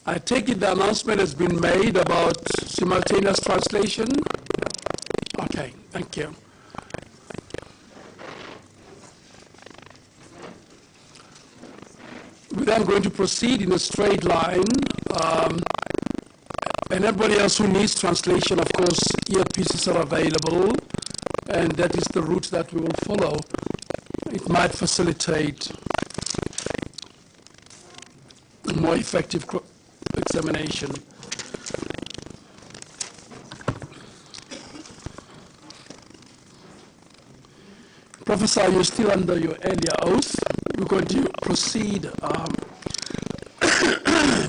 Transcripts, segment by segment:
I take it the announcement has been made about simultaneous translation. Okay, thank you. We're then going to proceed in a straight line. And everybody else who needs translation, of course, earpieces are available, and that is the route that we will follow. It might facilitate a more effective examination. Professor, you're still under your earlier oath. We're going to proceed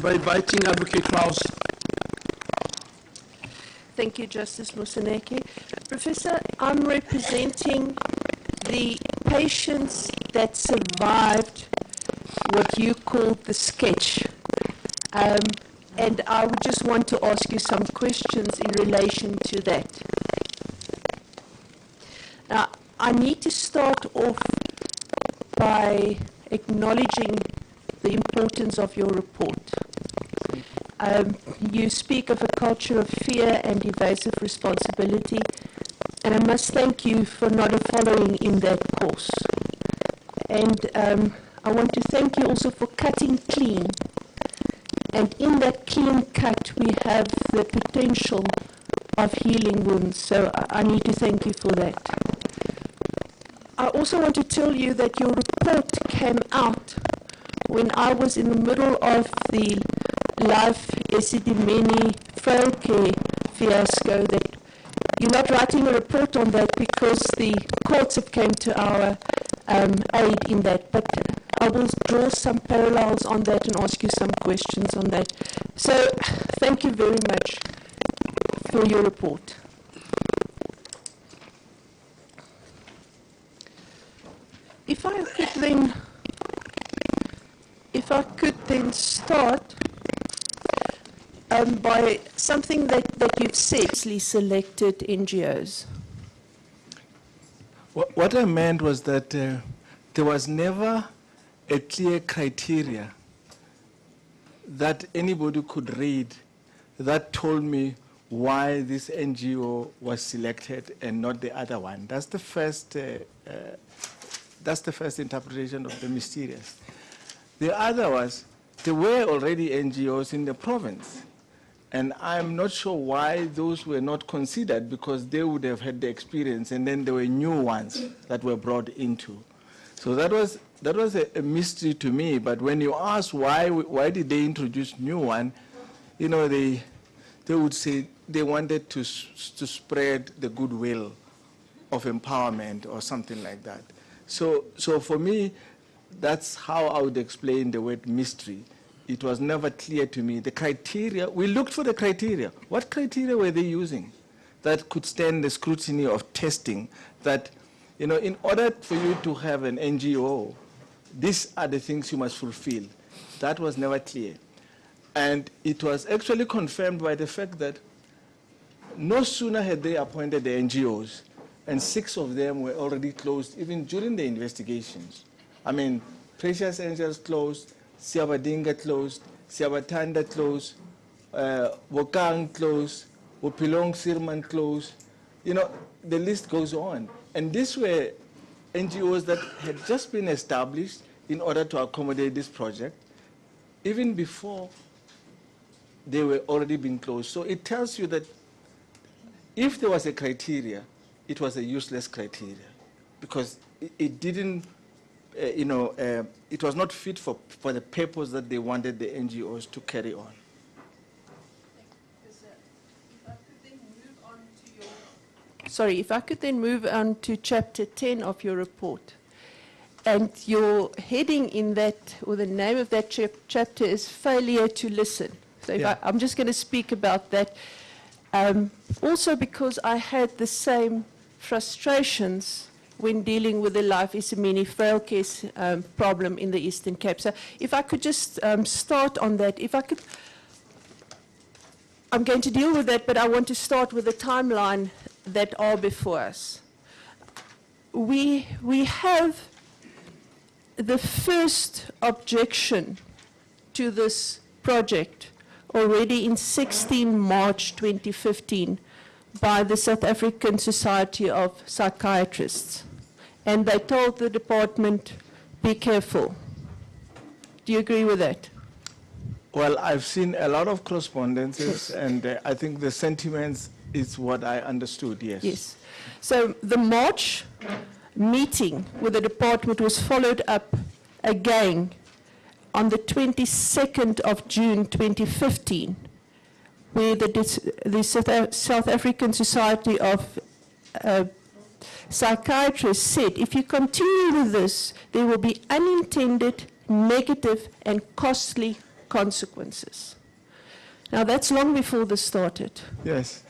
by inviting Advocate Klaus. Thank you, Justice Moseneke. Professor, I'm representing the patients that survived what you called the sketch. And I would just want to ask you some questions in relation to that. Now, I need to start off by acknowledging the importance of your report. You speak of a culture of fear and evasive responsibility, and I must thank you for not following in that course. And I want to thank you also for cutting clean. And in that clean cut, we have the potential of healing wounds, so I need to thank you for that. I also want to tell you that your report came out when I was in the middle of the life Esidimeni frail care fiasco. That you're not writing a report on that because the courts have come to our aid in that. But I will draw some parallels on that and ask you some questions on that. So thank you very much for your report. If I could then start by something that you've said, selected NGOs. What I meant was that there was never a clear criteria that anybody could read that told me why this NGO was selected and not the other one. That's the first interpretation of the mysterious. The other was, there were already NGOs in the province, and I'm not sure why those were not considered, because they would have had the experience, and then there were new ones that were brought into. So that was a mystery to me. But when you ask why did they introduce new one, you know, they would say they wanted to spread the goodwill of empowerment or something like that. So for me, that's how I would explain the word mystery. It was never clear to me. The criteria, we looked for the criteria. What criteria were they using that could stand the scrutiny of testing that, you know, in order for you to have an NGO, these are the things you must fulfill. That was never clear. And it was actually confirmed by the fact that no sooner had they appointed the NGOs, and 6 of them were already closed even during the investigations. I mean, Precious Angels closed, Siabadinga closed, Siabatanda closed, Wokang closed, Wopilong Sirman closed. You know, the list goes on. And these were NGOs that had just been established in order to accommodate this project, even before they were already being closed. So it tells you that if there was a criteria, it was a useless criteria, because it didn't, it was not fit for the purpose that they wanted the NGOs to carry on. Sorry, if I could then move on to chapter 10 of your report. And your heading in that, or the name of that chapter is Failure to Listen. So if I'm just going to speak about that. Also because I had the same frustrations when dealing with the Life Esidimeni frail case problem in the Eastern Cape. So if I could just start on that. If I could, I'm going to deal with that, but I want to start with the timeline that are before us. We have the first objection to this project already in 16 March 2015 by the South African Society of Psychiatrists. And they told the department, be careful. Do you agree with that? Well, I've seen a lot of correspondences, and I think the sentiments is what I understood, yes. Yes. So the March meeting with the department was followed up again on the 22nd of June 2015, where the South African Society of Psychiatrists said, if you continue with this, there will be unintended, negative, and costly consequences. Now, that's long before this started. Yes.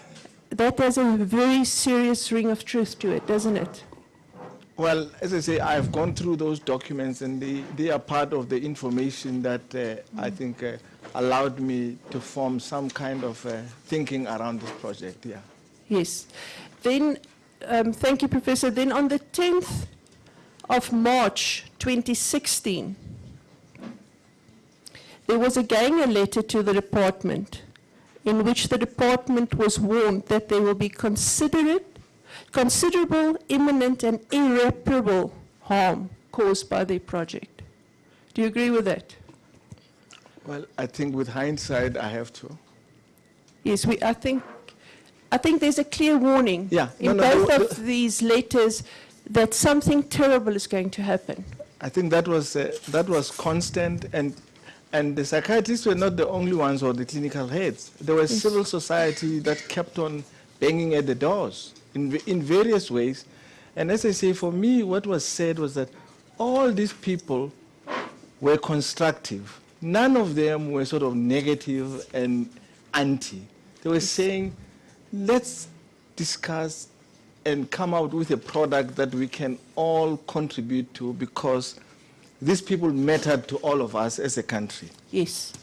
That has a very serious ring of truth to it, doesn't it? Well, as I say, I've gone through those documents, and they are part of the information that I think allowed me to form some kind of thinking around this project, yeah. Yes. Then, thank you, Professor. Then on the 10th of March 2016, there was again a letter to the department in which the department was warned that there will be considerable, imminent, and irreparable harm caused by the project. Do you agree with that? Well, I think with hindsight, I have to. Yes, I think there's a clear warning in both of these letters that something terrible is going to happen. I think that was constant, and the psychiatrists were not the only ones or the clinical heads. There was civil society that kept on banging at the doors in various ways. And as I say, for me, what was said was that all these people were constructive. None of them were sort of negative and anti. They were saying, let's discuss and come out with a product that we can all contribute to, because these people mattered to all of us as a country. Yes.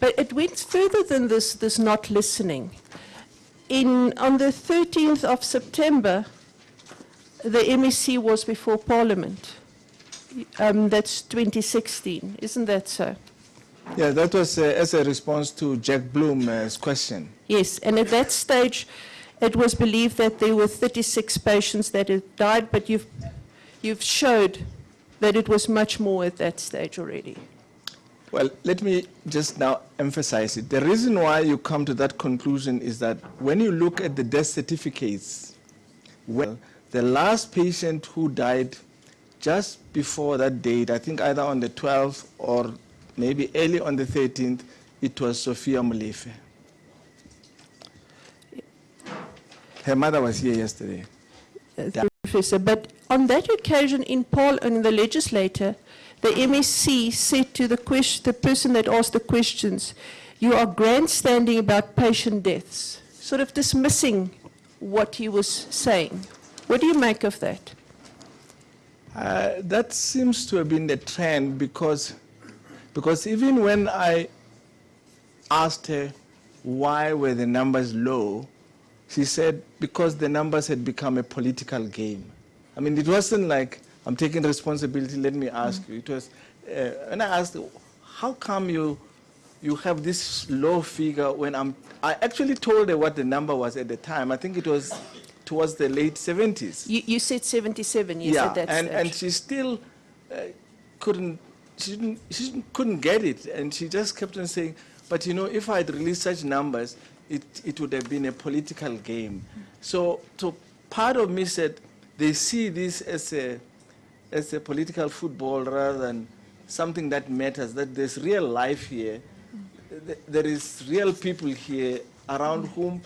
But it went further than this not listening. On the 13th of September, the MEC was before Parliament. That's 2016, isn't that so? Yeah, that was as a response to Jack Bloom's question. Yes, and at that stage, it was believed that there were 36 patients that had died, but you've showed that it was much more at that stage already. Well, let me just now emphasize it. The reason why you come to that conclusion is that when you look at the death certificates, well, the last patient who died just before that date, I think either on the 12th or maybe early on the 13th, it was Sophia Molefe. Her mother was here yesterday. Professor, but on that occasion in the legislature, the MEC said to the person that asked the questions, you are grandstanding about patient deaths, sort of dismissing what he was saying. What do you make of that? That seems to have been the trend, because even when I asked her why were the numbers low, she said because the numbers had become a political game. I mean, it wasn't like, I'm taking responsibility, let me ask you. It was, and I asked, how come you have this low figure when I actually told her what the number was at the time. I think it was towards the late 70s. You said 77, yes, yeah, at that stage. And she still couldn't get it. And she just kept on saying, but you know, if I'd released such numbers, it would have been a political game. So part of me said, they see this as a political football rather than something that matters, that there's real life here. There is real people here around whom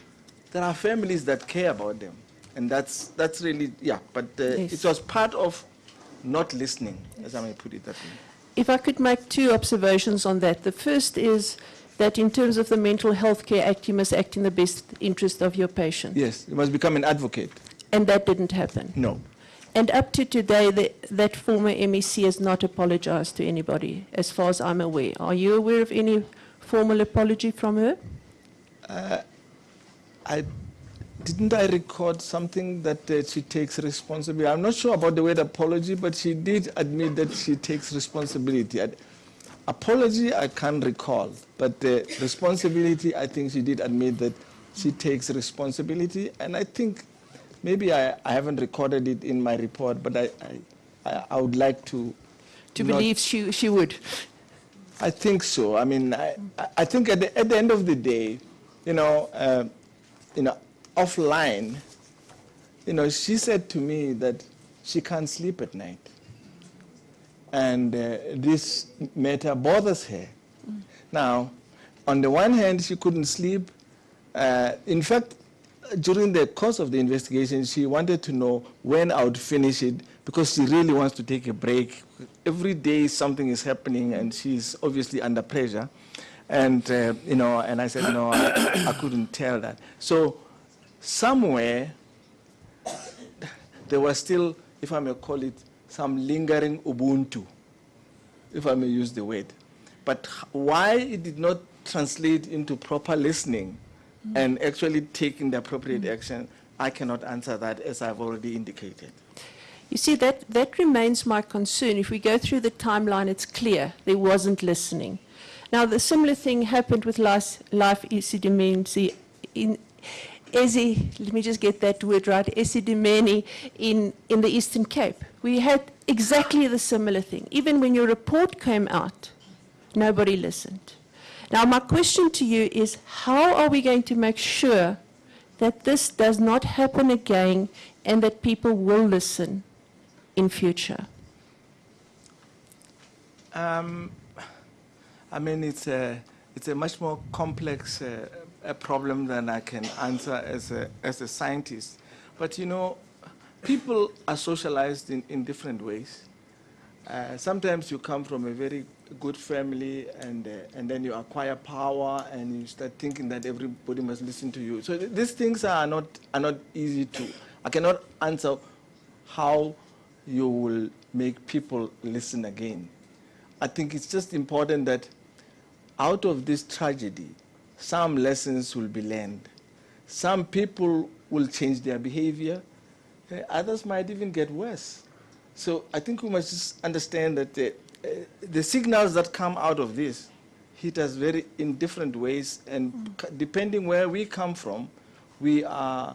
there are families that care about them. And that's really, yeah, but yes. It was part of not listening, as I may put it that way. If I could make two observations on that. The first is that in terms of the Mental Health Care Act, you must act in the best interest of your patient. Yes, you must become an advocate. And that didn't happen. No. And up to today, that former MEC has not apologized to anybody, as far as I'm aware. Are you aware of any formal apology from her? Didn't I record something that she takes responsibility? I'm not sure about the word apology, but she did admit that she takes responsibility. apology, I can't recall, but the responsibility, I think she did admit that she takes responsibility, and I think maybe I haven't recorded it in my report, but I would like to believe she would. I think so. I mean, I think at the end of the day, offline, she said to me that she can't sleep at night. And this matter bothers her. Now, on the one hand, she couldn't sleep. In fact, during the course of the investigation, she wanted to know when I would finish it because she really wants to take a break. Every day something is happening, and she's obviously under pressure. And, and I said, no, I couldn't tell that. So somewhere, there was still, if I may call it, some lingering Ubuntu, if I may use the word. But why it did not translate into proper listening and actually taking the appropriate action, I cannot answer that, as I've already indicated. You see, that remains my concern. If we go through the timeline, it's clear there wasn't listening. Now, the similar thing happened with Life Esidimeni in let me just get that word right, Esidimeni in the Eastern Cape. We had exactly the similar thing. Even when your report came out, nobody listened. Now, my question to you is, how are we going to make sure that this does not happen again and that people will listen in future? I mean, it's a much more complex a problem than I can answer as a scientist. But people are socialized in different ways. Sometimes you come from a very good family, and then you acquire power, and you start thinking that everybody must listen to you. So these things are not easy to. I cannot answer how you will make people listen again. I think it's just important that out of this tragedy, some lessons will be learned. Some people will change their behavior. Others might even get worse. So I think we must just understand that the signals that come out of this hit us in different ways, and depending where we come from, we are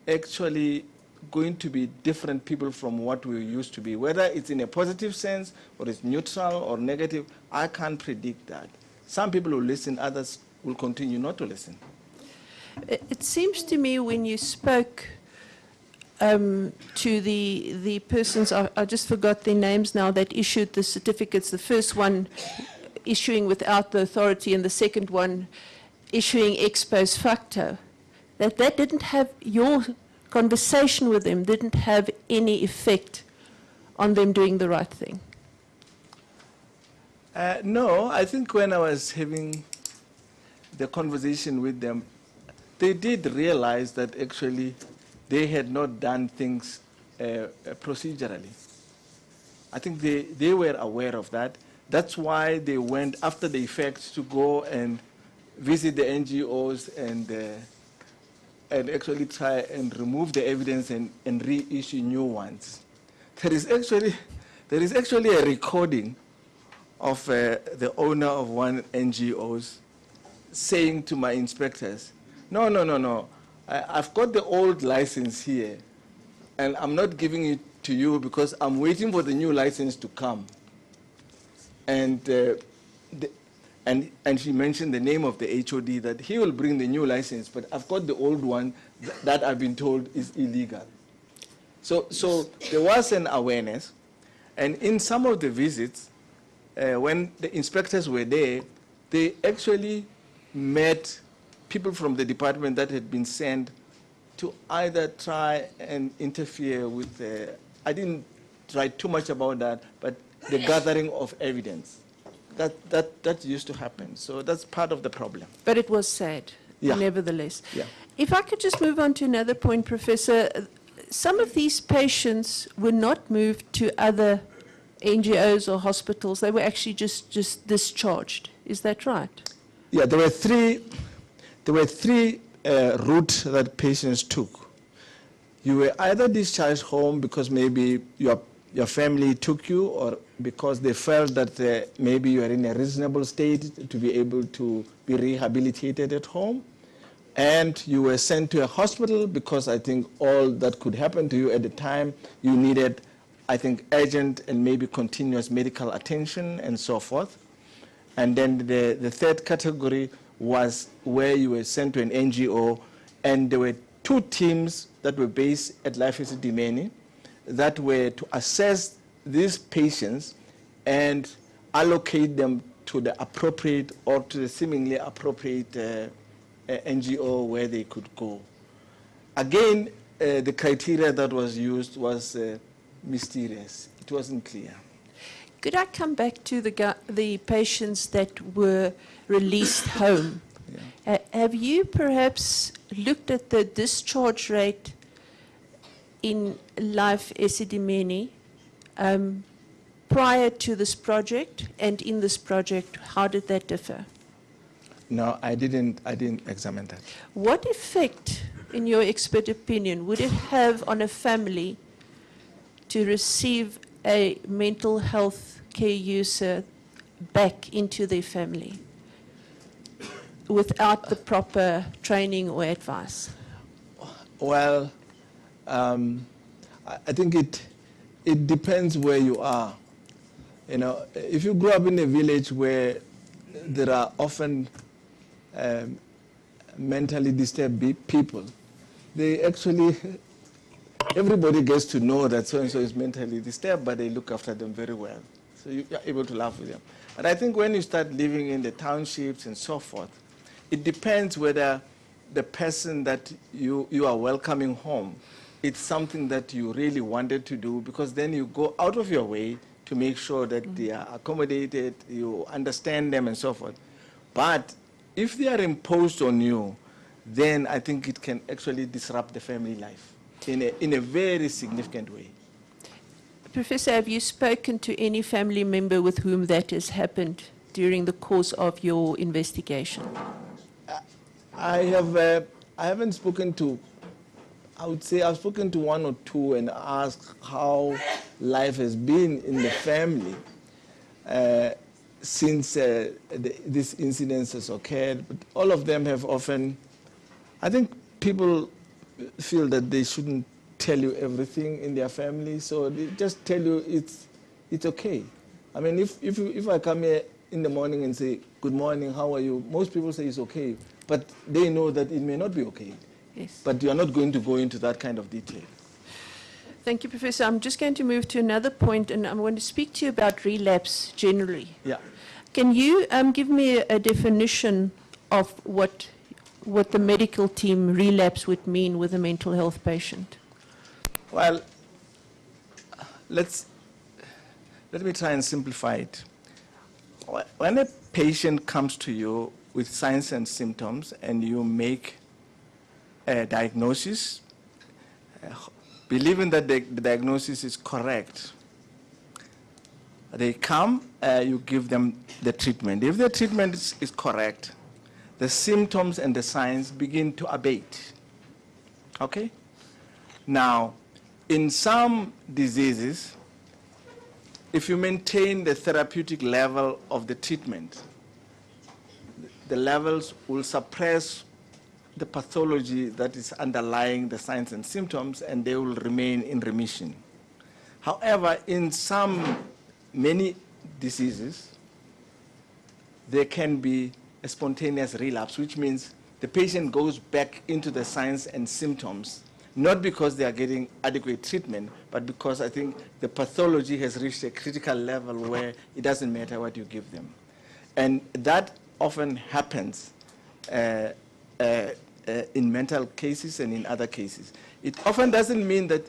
actually going to be different people from what we used to be. Whether it's in a positive sense or it's neutral or negative, I can't predict that. Some people will listen, others will continue not to listen. It seems to me when you spoke to the persons, I just forgot their names now, that issued the certificates, the first one issuing without the authority and the second one issuing ex post facto, that didn't have, your conversation with them didn't have any effect on them doing the right thing. No, I think when I was having the conversation with them, they did realize that actually they had not done things procedurally. I think they were aware of that. That's why they went after the effects to go and visit the NGOs and actually try and remove the evidence and reissue new ones. There is actually a recording of the owner of one NGOs saying to my inspectors, no, I've got the old license here, and I'm not giving it to you because I'm waiting for the new license to come. And she mentioned the name of the HOD, that he will bring the new license, but I've got the old one that I've been told is illegal. So there was an awareness, and in some of the visits, when the inspectors were there, they actually met people from the department that had been sent to either try and interfere with I didn't write too much about that, but the gathering of evidence. That used to happen. So that's part of the problem. But it was sad, nevertheless. Yeah. If I could just move on to another point, Professor. Some of these patients were not moved to other NGOs or hospitals. They were actually just discharged. Is that right? Yeah, there were three routes that patients took. You were either discharged home because maybe your your family took you, or because they felt that maybe you are in a reasonable state to be able to be rehabilitated at home, and you were sent to a hospital because I think all that could happen to you at the time, you needed, I think, urgent and maybe continuous medical attention and so forth. And then the third category was where you were sent to an NGO, and there were two teams that were based at Life Esidimeni that were to assess these patients and allocate them to the appropriate or to the seemingly appropriate NGO where they could go. Again, the criteria that was used was mysterious. It wasn't clear. Could I come back to the patients that were released home? Yeah. Have you perhaps looked at the discharge rate in Life Esidimeni prior to this project, and in this project, how did that differ? No, I didn't examine that. What effect, in your expert opinion, would it have on a family to receive a mental health care user back into their family without the proper training or advice? Well, I think it depends where you are. You know, if you grow up in a village where there are often mentally disturbed people, they actually, everybody gets to know that so-and-so is mentally disturbed, but they look after them very well. So you're able to laugh with them. But I think when you start living in the townships and so forth, it depends whether the person that you are welcoming home, it's something that you really wanted to do, because then you go out of your way to make sure that they are accommodated, you understand them and so forth. But if they are imposed on you, then I think it can actually disrupt the family life in a very significant way. Professor, have you spoken to any family member with whom that has happened during the course of your investigation? I haven't spoken to, I would say I've spoken to one or two and asked how life has been in the family since this incident has occurred. But all of them have often, I think people feel that they shouldn't tell you everything in their family, so they just tell you it's okay. I mean, if I come here in the morning and say, good morning, how are you? Most people say it's okay, but they know that it may not be okay. Yes. But you are not going to go into that kind of detail. Thank you, Professor. I'm just going to move to another point, and I'm going to speak to you about relapse generally. Yeah. Can you give me a definition of what the medical team relapse would mean with a mental health patient? Well, let me try and simplify it. When a patient comes to you with signs and symptoms and you make a diagnosis, believing that the diagnosis is correct, they come, you give them the treatment. If the treatment is correct, the symptoms and the signs begin to abate. Okay? Now, in some diseases, if you maintain the therapeutic level of the treatment, the levels will suppress the pathology that is underlying the signs and symptoms, and they will remain in remission. However, in many diseases, there can be a spontaneous relapse, which means the patient goes back into the signs and symptoms, not because they are getting adequate treatment, but because I think the pathology has reached a critical level where it doesn't matter what you give them. And that often happens in mental cases and in other cases. It often doesn't mean that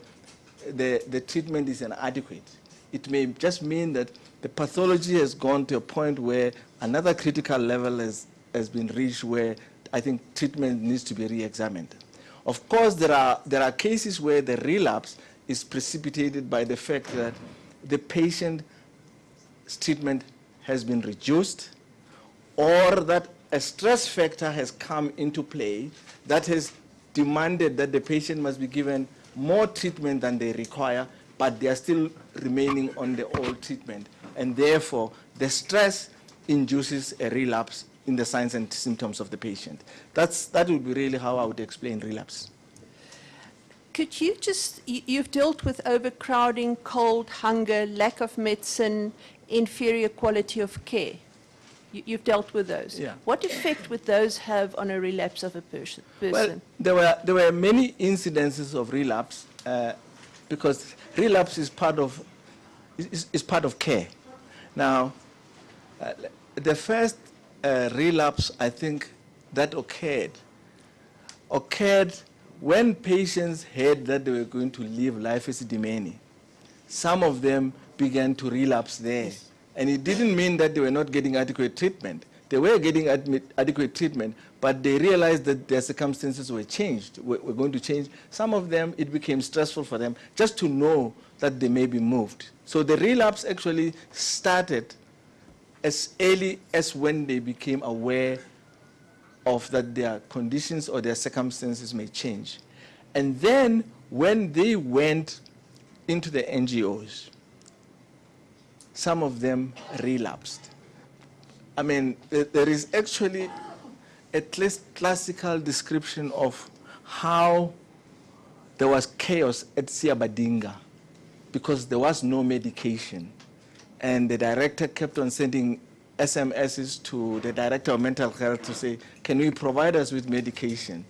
the treatment is inadequate. It may just mean that the pathology has gone to a point where another critical level has been reached where I think treatment needs to be re-examined. Of course, there are cases where the relapse is precipitated by the fact that the patient's treatment has been reduced, or that a stress factor has come into play that has demanded that the patient must be given more treatment than they require but they are still remaining on the old treatment. And therefore, the stress induces a relapse in the signs and symptoms of the patient. That would be really how I would explain relapse. Could you just, you've dealt with overcrowding, cold, hunger, lack of medicine, inferior quality of care. You've dealt with those. Yeah. What effect would those have on a relapse of a person? Well, there were many incidences of relapse because relapse is part of care. Now, the first relapse, I think, that occurred when patients heard that they were going to live life Esidimeni. Some of them began to relapse there. And it didn't mean that they were not getting adequate treatment. They were getting adequate treatment, but they realized that their circumstances were changed, were going to change. Some of them, it became stressful for them just to know that they may be moved. So the relapse actually started as early as when they became aware of that their conditions or their circumstances may change. And then when they went into the NGOs, some of them relapsed. I mean, there is actually a classical description of how there was chaos at Siabadinga because there was no medication. And the director kept on sending SMSs to the director of mental health to say, can we provide us with medication?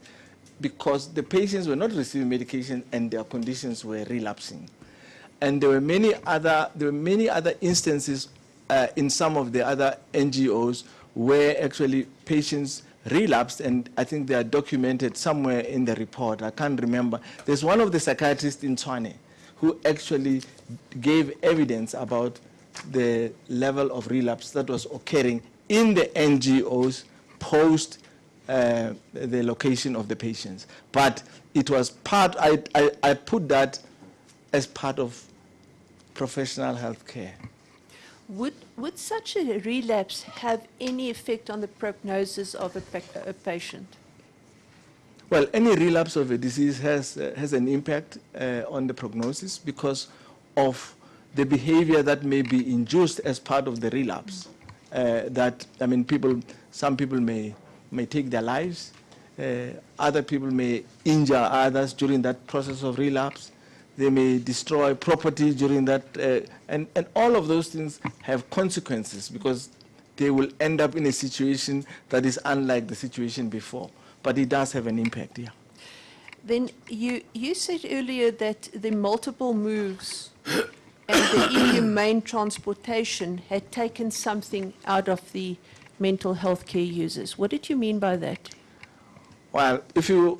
Because the patients were not receiving medication and their conditions were relapsing. And there were many other instances in some of the other NGOs where actually patients relapsed, and I think they are documented somewhere in the report. I can't remember. There's one of the psychiatrists in Tshwane who actually gave evidence about the level of relapse that was occurring in the NGOs post the location of the patients. But it was part, I put that as part of professional health care. Would such a relapse have any effect on the prognosis of a patient? Well, any relapse of a disease has an impact on the prognosis because of the behavior that may be induced as part of the relapse. Some people may take their lives, other people may injure others during that process of relapse. They may destroy property during that, and all of those things have consequences because they will end up in a situation that is unlike the situation before. But it does have an impact, yeah. Then you said earlier that the multiple moves and the inhumane transportation had taken something out of the mental health care users. What did you mean by that? Well, if you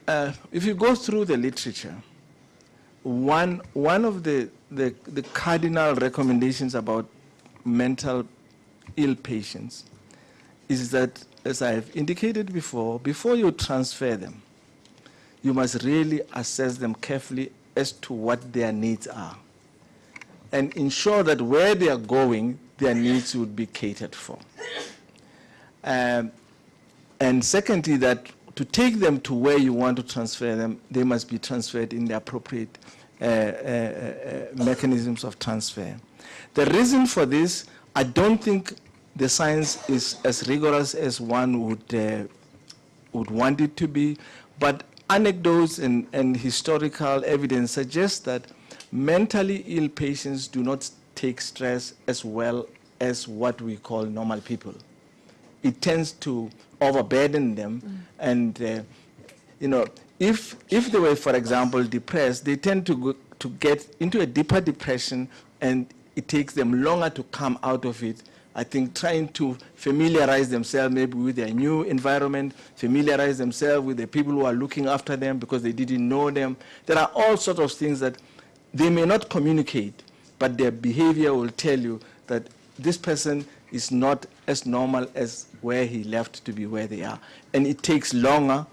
go through the literature, one of the cardinal recommendations about mental ill patients is that, as I have indicated before you transfer them, you must really assess them carefully as to what their needs are and ensure that where they are going, their needs would be catered for. And secondly, that to take them to where you want to transfer them, they must be transferred in the appropriate mechanisms of transfer. The reason for this, I don't think the science is as rigorous as one would want it to be, but anecdotes and historical evidence suggest that mentally ill patients do not take stress as well as what we call normal people. It tends to overburden them, and if they were, for example, depressed, they tend to get into a deeper depression, and it takes them longer to come out of it. I think trying to familiarize themselves maybe with their new environment, familiarize themselves with the people who are looking after them because they didn't know them. There are all sorts of things that they may not communicate, but their behavior will tell you that this person is not as normal as where he left to be where they are. And it takes longer,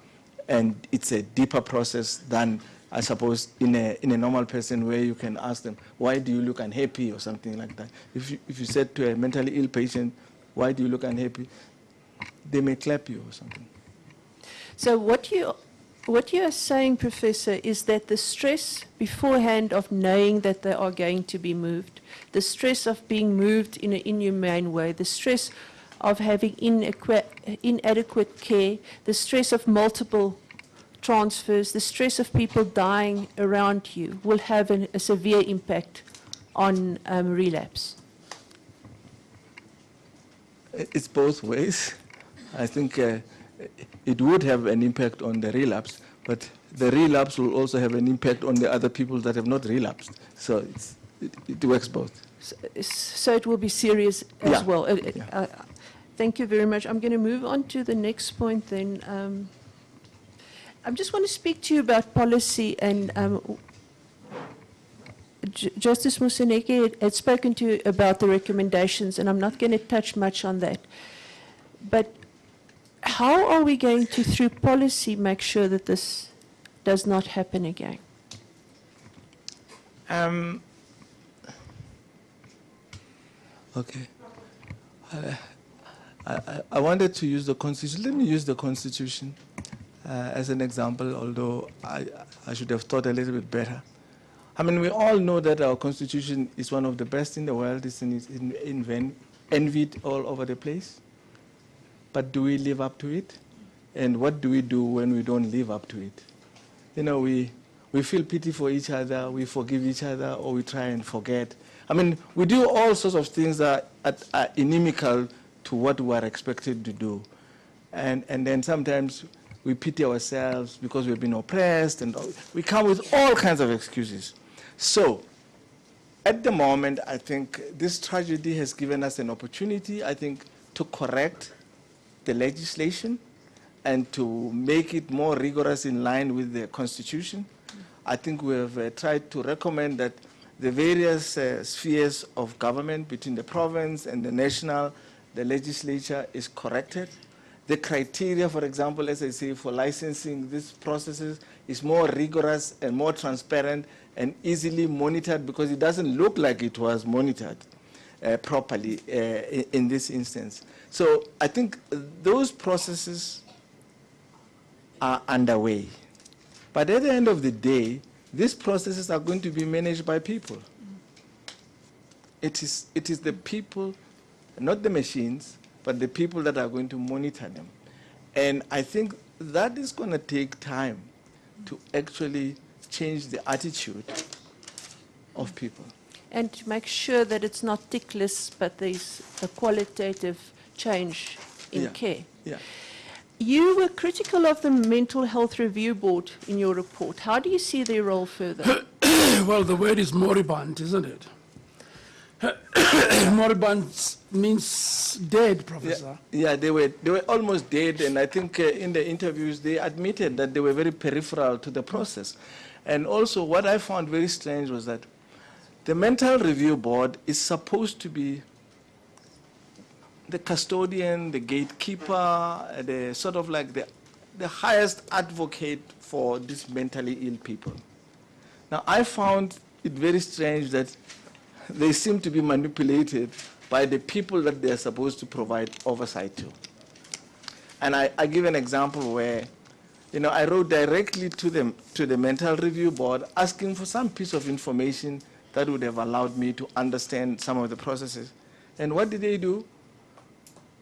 and it's a deeper process than, I suppose, in a normal person where you can ask them, why do you look unhappy or something like that. If you said to a mentally ill patient, why do you look unhappy, they may clap you or something. So what what you are saying, Professor, is that the stress beforehand of knowing that they are going to be moved, the stress of being moved in an inhumane way, the stress of having inadequate care, the stress of multiple transfers, the stress of people dying around you will have a severe impact on relapse. It's both ways. I think it would have an impact on the relapse, but the relapse will also have an impact on the other people that have not relapsed. So it works both. So it will be serious as well. Thank you very much. I'm going to move on to the next point then. I just want to speak to you about policy, and Justice Moseneke had spoken to you about the recommendations, and I'm not going to touch much on that. But how are we going to, through policy, make sure that this does not happen again? Okay. I wanted to use the Constitution. Let me use the Constitution as an example, although I should have thought a little bit better. I mean, we all know that our Constitution is one of the best in the world. It's envied all over the place. But do we live up to it? And what do we do when we don't live up to it? You know, we feel pity for each other, we forgive each other, or we try and forget. I mean, we do all sorts of things that are inimical to what we are expected to do. And then sometimes we pity ourselves because we've been oppressed, and we come with all kinds of excuses. So, at the moment, I think this tragedy has given us an opportunity, I think, to correct the legislation and to make it more rigorous in line with the Constitution. I think we have tried to recommend that the various spheres of government between the province and the national, the legislature is corrected. The criteria, for example, as I say, for licensing these processes is more rigorous and more transparent and easily monitored, because it doesn't look like it was monitored properly in this instance. So I think those processes are underway. But at the end of the day, these processes are going to be managed by people. It is the people, not the machines, but the people that are going to monitor them. And I think that is going to take time to actually change the attitude of people. And to make sure that it's not tickless, but there's a qualitative change in care. Yeah. You were critical of the Mental Health Review Board in your report. How do you see their role further? Well, the word is moribund, isn't it? Moribund means dead, Professor. Yeah, they were almost dead, and I think in the interviews they admitted that they were very peripheral to the process. And also what I found very strange was that the Mental Review Board is supposed to be the custodian, the gatekeeper, the sort of like the highest advocate for these mentally ill people. Now, I found it very strange that they seem to be manipulated by the people that they are supposed to provide oversight to. And I give an example where, you know, I wrote directly to the Mental Review Board asking for some piece of information that would have allowed me to understand some of the processes. And what did they do?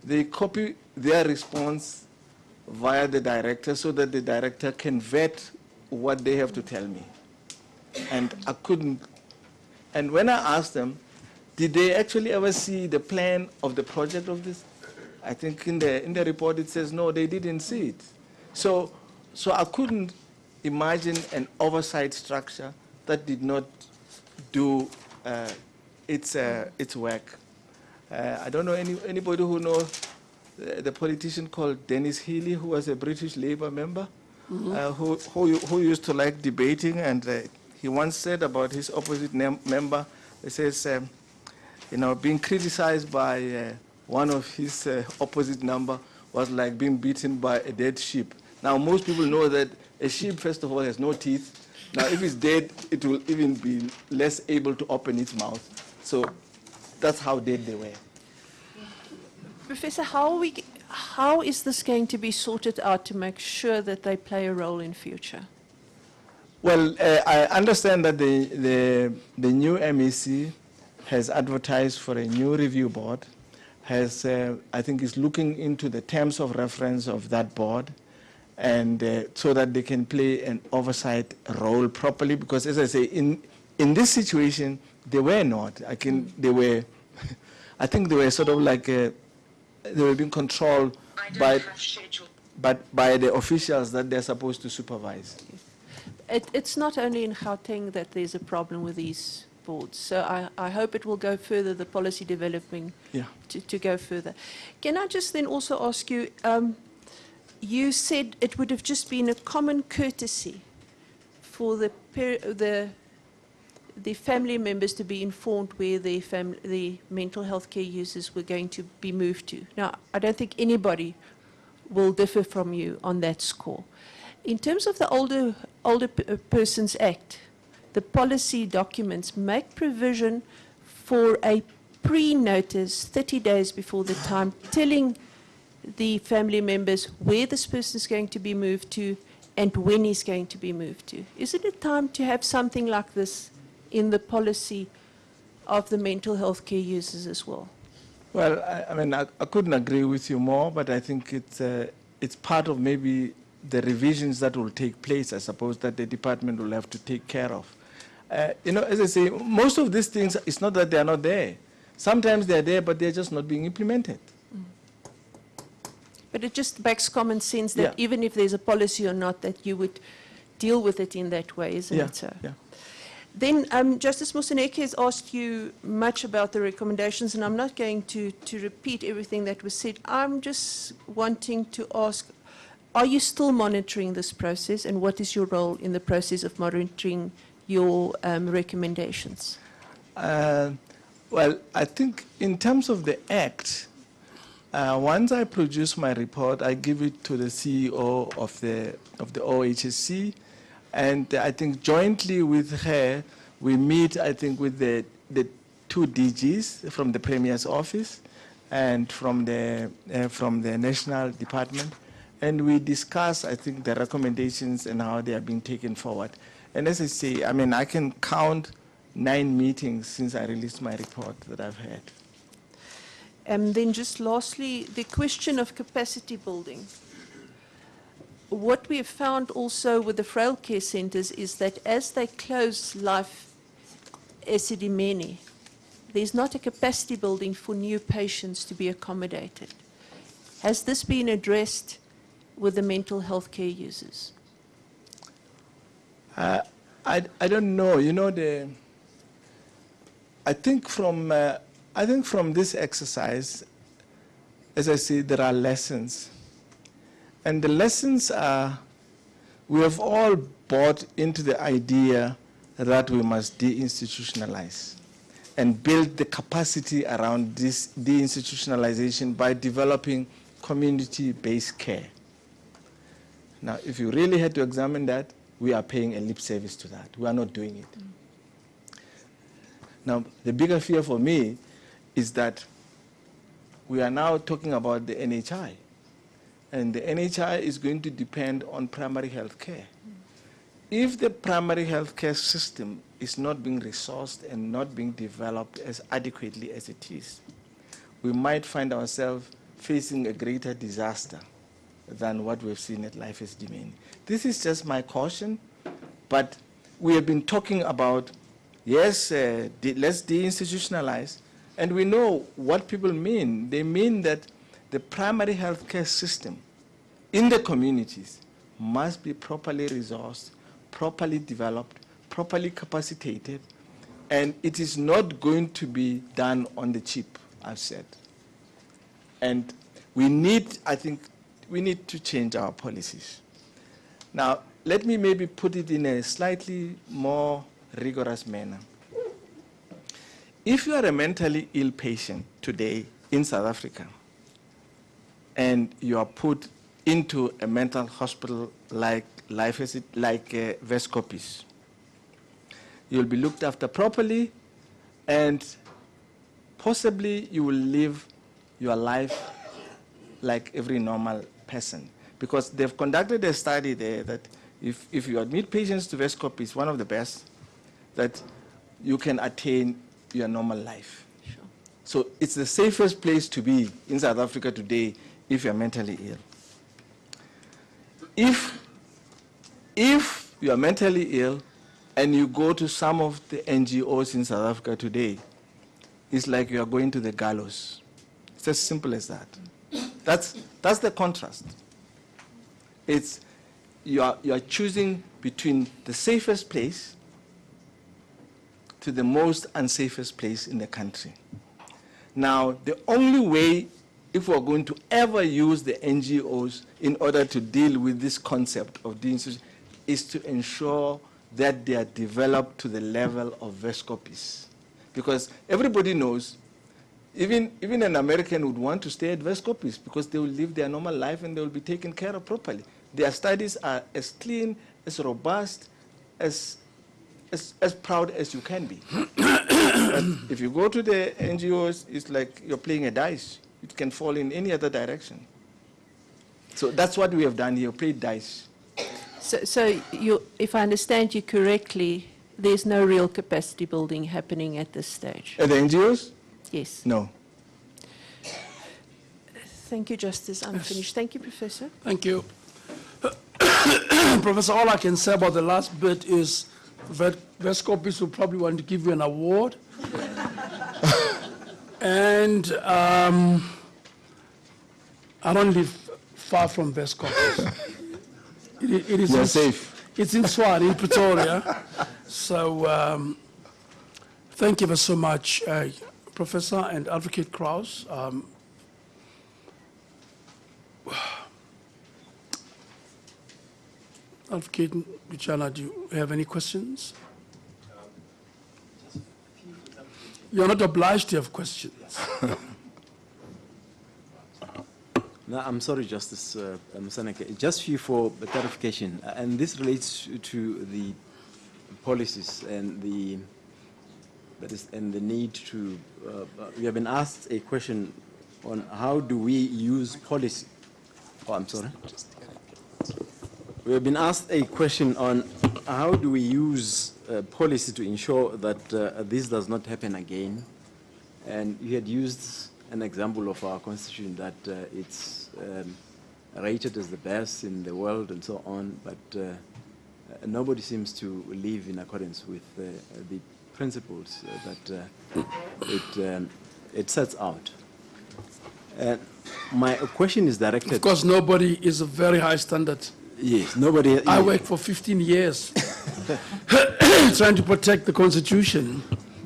They copy their response via the director so that the director can vet what they have to tell me. And I couldn't. And when I asked them, did they actually ever see the plan of the project of this? I think in the report it says, no, they didn't see it. So I couldn't imagine an oversight structure that did not do its work. I don't know anybody who knows the politician called Dennis Healy, who was a British Labour member, who used to like debating, and he once said about his opposite member, he says, you know, being criticized by one of his opposite number was like being beaten by a dead sheep. Now, most people know that a sheep, first of all, has no teeth. Now, if it's dead, it will even be less able to open its mouth. So that's how dead they were. Professor, how is this going to be sorted out to make sure that they play a role in future? Well, I understand that the new MEC has advertised for a new review board, has, I think, is looking into the terms of reference of that board, and so that they can play an oversight role properly, because as I say, in this situation, they were not. They were, I think they were sort of like, they were being controlled by the officials that they're supposed to supervise. It's not only in Gauteng that there's a problem with these boards, so I hope it will go further, the policy developing to go further. Can I just then also ask you, you said it would have just been a common courtesy for the family members to be informed where the mental health care users were going to be moved to. Now, I don't think anybody will differ from you on that score. In terms of the Older Persons Act, the policy documents make provision for a pre-notice 30 days before the time, telling the family members where this person is going to be moved to and when he's going to be moved to. Isn't it time to have something like this in the policy of the mental health care users as well? Well, I mean, I couldn't agree with you more, but I think it's part of maybe the revisions that will take place, I suppose, that the department will have to take care of. You know, as I say, most of these things, it's not that they are not there. Sometimes they're there, but they're just not being implemented. But it just makes common sense that even if there's a policy or not, that you would deal with it in that way, isn't it so? Yeah. Then Justice Moseneke has asked you much about the recommendations, and I'm not going to repeat everything that was said. I'm just wanting to ask, are you still monitoring this process, and what is your role in the process of monitoring your recommendations? Well, I think in terms of the Act, once I produce my report, I give it to the CEO of the OHSC, and I think jointly with her, we meet, I think, with the two DGs from the Premier's office and from the National Department, and we discuss, I think, the recommendations and how they are being taken forward. And as I say, I mean, I can count 9 meetings since I released my report that I've had. And then just lastly, the question of capacity building. What we have found also with the frail care centres is that as they close Life Esidimeni, there's not a capacity building for new patients to be accommodated. Has this been addressed with the mental health care users? I don't know. You know, I think from this exercise, as I say, there are lessons. And the lessons are, we have all bought into the idea that we must deinstitutionalize and build the capacity around this deinstitutionalization by developing community-based care. Now, if you really had to examine that, we are paying a lip service to that. We are not doing it. Now, the bigger fear for me is that we are now talking about the NHI. And the NHI is going to depend on primary health care. If the primary health care system is not being resourced and not being developed as adequately as it is, we might find ourselves facing a greater disaster than what we've seen at Life Esidimeni. This is just my caution, but we have been talking about, yes, let's deinstitutionalize, and we know what people mean. They mean that the primary health care system in the communities must be properly resourced, properly developed, properly capacitated, and it is not going to be done on the cheap, I've said. And we need, I think, we need to change our policies. Now, let me maybe put it in a slightly more rigorous manner. If you are a mentally ill patient today in South Africa, and you are put into a mental hospital like Vescopis, you'll be looked after properly, and possibly you will live your life like every normal person. Because they've conducted a study there that if you admit patients to Vescop, it's one of the best that you can attain your normal life. Sure. So it's the safest place to be in South Africa today if you're mentally ill. If you are mentally ill and you go to some of the NGOs in South Africa today, it's like you are going to the gallows. It's as simple as that. That's the contrast. It's you are choosing between the safest place to the most unsafest place in the country. Now, the only way, if we're going to ever use the NGOs in order to deal with this concept of deinstitutionalization, is to ensure that they are developed to the level of Vescopis. Because everybody knows, even an American would want to stay at Vescopis because they will live their normal life and they will be taken care of properly. Their studies are as clean, as robust, as proud as you can be. But if you go to the NGOs, it's like you're playing a dice. It can fall in any other direction. So that's what we have done here, played dice. So if I understand you correctly, there's no real capacity building happening at this stage? At the NGOs? Yes. No. Thank you, Justice. I'm finished. Thank you, Professor. Thank you. Professor, all I can say about the last bit is Vescopis will probably want to give you an award. And I don't live far from Vescopis. It is You're safe. It's in Swan, in Pretoria. So thank you very so much, Professor and Advocate Kraus. Advocate Luciana, do you have any questions? You're not obliged to have questions. No, I'm sorry, Justice Musaneke. Just for clarification, and this relates to the policies and the need to. We have been asked a question on how do we use policy. Oh, I'm sorry. We have been asked a question on how do we use policy to ensure that this does not happen again. And you had used an example of our constitution that it's rated as the best in the world and so on, but nobody seems to live in accordance with the principles that it sets out. My question is directed... Of course, nobody is a very high standard. Yes, nobody... I worked for 15 years trying to protect the Constitution.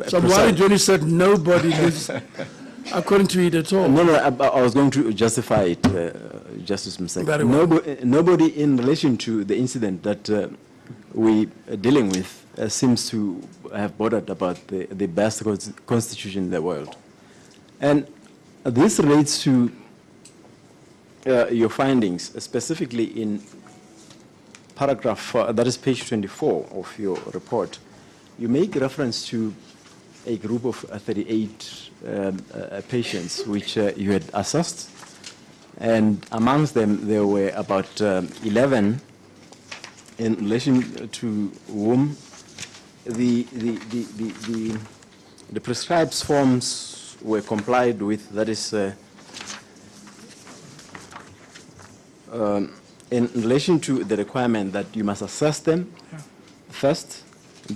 So I'm worried when you said nobody lives according to it at all. No, I was going to justify it, Justice Msaki. Very well. Nobody in relation to the incident that we are dealing with seems to have bothered about the best constitution in the world. And this relates to your findings, specifically in paragraph, that is page 24 of your report. You make reference to a group of 38 patients which you had assessed, and amongst them there were about 11 in relation to whom the prescribed forms were complied with, that is in relation to the requirement that you must assess them first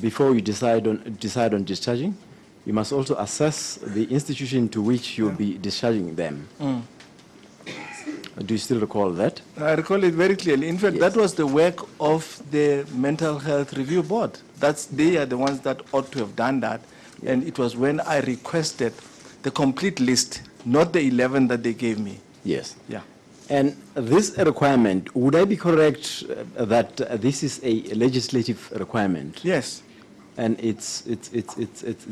before you decide on discharging. You must also assess the institution to which you'll be discharging them. Do you still recall that? I recall it very clearly. In fact, Yes. that was the work of the Mental Health Review Board. They are the ones that ought to have done that. Yeah. And it was when I requested the complete list, not the 11 that they gave me. Yes. Yeah. And this requirement, would I be correct that this is a legislative requirement? Yes. And it's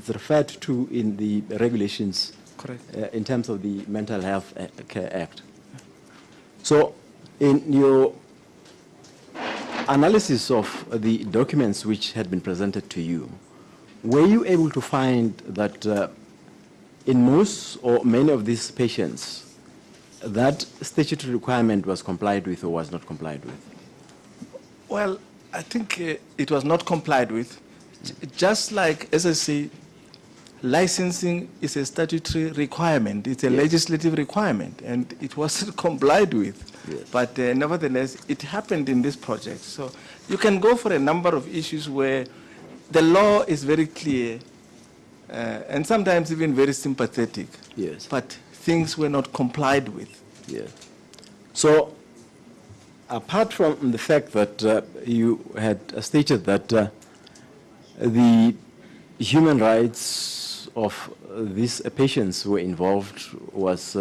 referred to in the regulations. Correct. In terms of the Mental Health Care Act. So in your analysis of the documents which had been presented to you, were you able to find that in most or many of these patients, that statutory requirement was complied with or was not complied with? Well, I think it was not complied with. Just like, as I say, licensing is a statutory requirement. It's a legislative requirement, and it wasn't complied with. Yes. But nevertheless, it happened in this project. So you can go for a number of issues where the law is very clear and sometimes even very sympathetic. Yes. But things were not complied with. Yes. So, apart from the fact that you had stated that the human rights of these patients who were involved was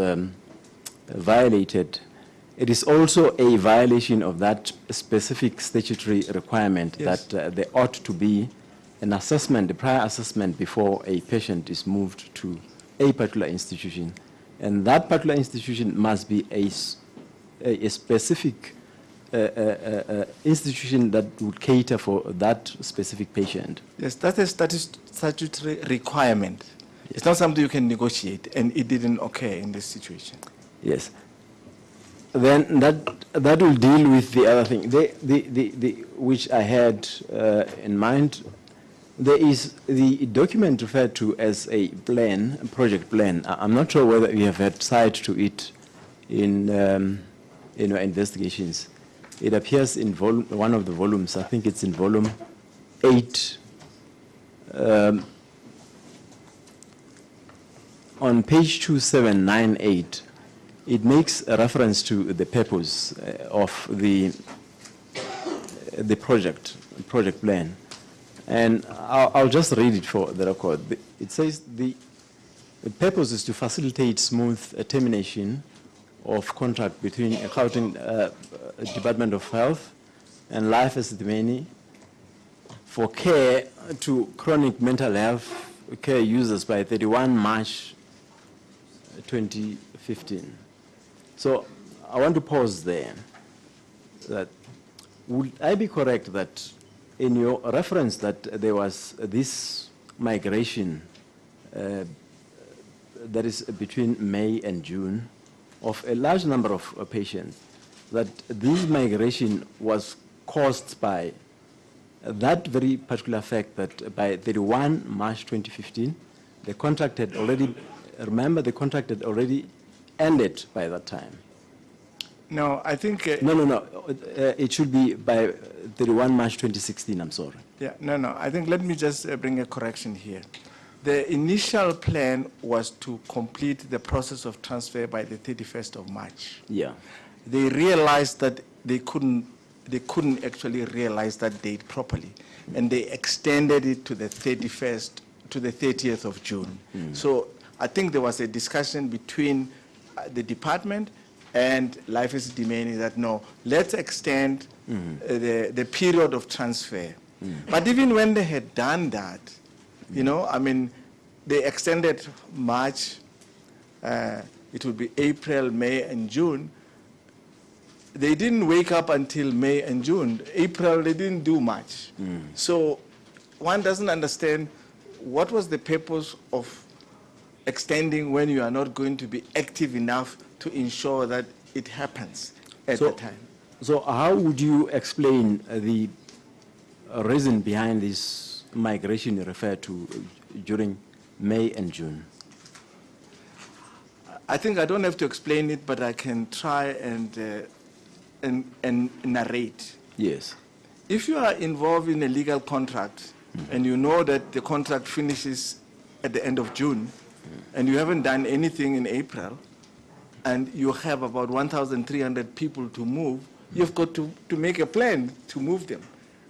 violated, it is also a violation of that specific statutory requirement. Yes. That there ought to be an assessment, a prior assessment, before a patient is moved to a particular institution. And that particular institution must be a specific institution that would cater for that specific patient. Yes, that's a statutory requirement. It's not something you can negotiate, and it didn't occur in this situation. Yes. Then that will deal with the other thing, which I had in mind. There is the document referred to as a plan, a project plan. I'm not sure whether you have had sight to it in your investigations. It appears in one of the volumes. I think it's in volume 8. On page 2798, it makes a reference to the purpose of the project plan. And I'll just read it for the record. It says the purpose is to facilitate smooth termination of contract between Gauteng Department of Health and Life Esidimeni for care to chronic mental health care users by 31 March 2015. So I want to pause there. That would I be correct that in your reference that there was this migration that is between May and June of a large number of patients, that this migration was caused by that very particular fact that by 31 March 2015, the contract had already, remember, the contract had already ended by that time. No, I think... No. It should be by 31 March 2016, I'm sorry. Yeah, no. I think let me just bring a correction here. The initial plan was to complete the process of transfer by the 31st of March. Yeah. They realized that they couldn't actually realize that date properly, and they extended it to the 31st, to the 30th of June. So I think there was a discussion between the department and Life Esidimeni that no, let's extend the period of transfer. But even when they had done that, you know, I mean, they extended March, it would be April, May, and June. They didn't wake up until May and June. April, they didn't do much. So one doesn't understand what was the purpose of extending when you are not going to be active enough to ensure that it happens at the time. So how would you explain the reason behind this migration you referred to during May and June? I think I don't have to explain it, but I can try and narrate. Yes. If you are involved in a legal contract and you know that the contract finishes at the end of June and you haven't done anything in April and you have about 1,300 people to move, you've got to make a plan to move them.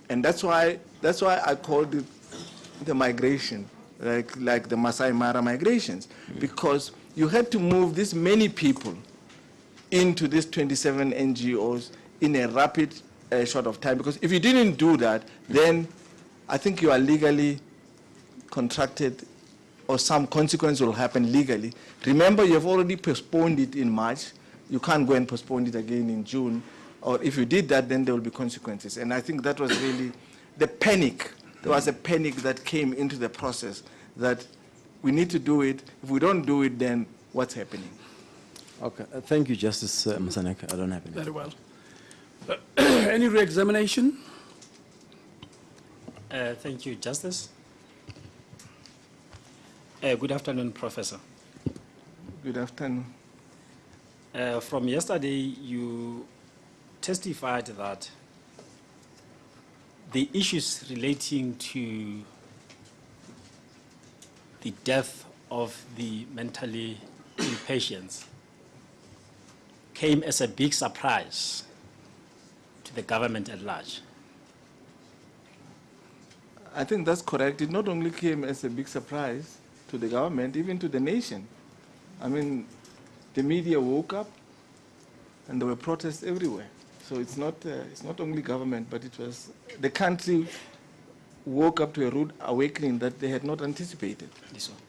And that's why I called it the migration, like the Masai Mara migrations, because you had to move this many people into these 27 NGOs in a rapid short of time. Because if you didn't do that, then I think you are legally contracted or some consequence will happen legally. Remember, you have already postponed it in March. You can't go and postpone it again in June. Or if you did that, then there will be consequences. And I think that was really the panic. There was a panic that came into the process that we need to do it. If we don't do it, then what's happening? Okay, thank you, Justice Masaneka. I don't have any. Very well. Any re-examination? Thank you, Justice. Good afternoon, Professor. Good afternoon. From yesterday, you testified that the issues relating to the death of the mentally ill patients came as a big surprise to the government at large. I think that's correct. It not only came as a big surprise to the government, even to the nation. I mean, the media woke up and there were protests everywhere. So it's not only government, but it was the country woke up to a rude awakening that they had not anticipated. This one.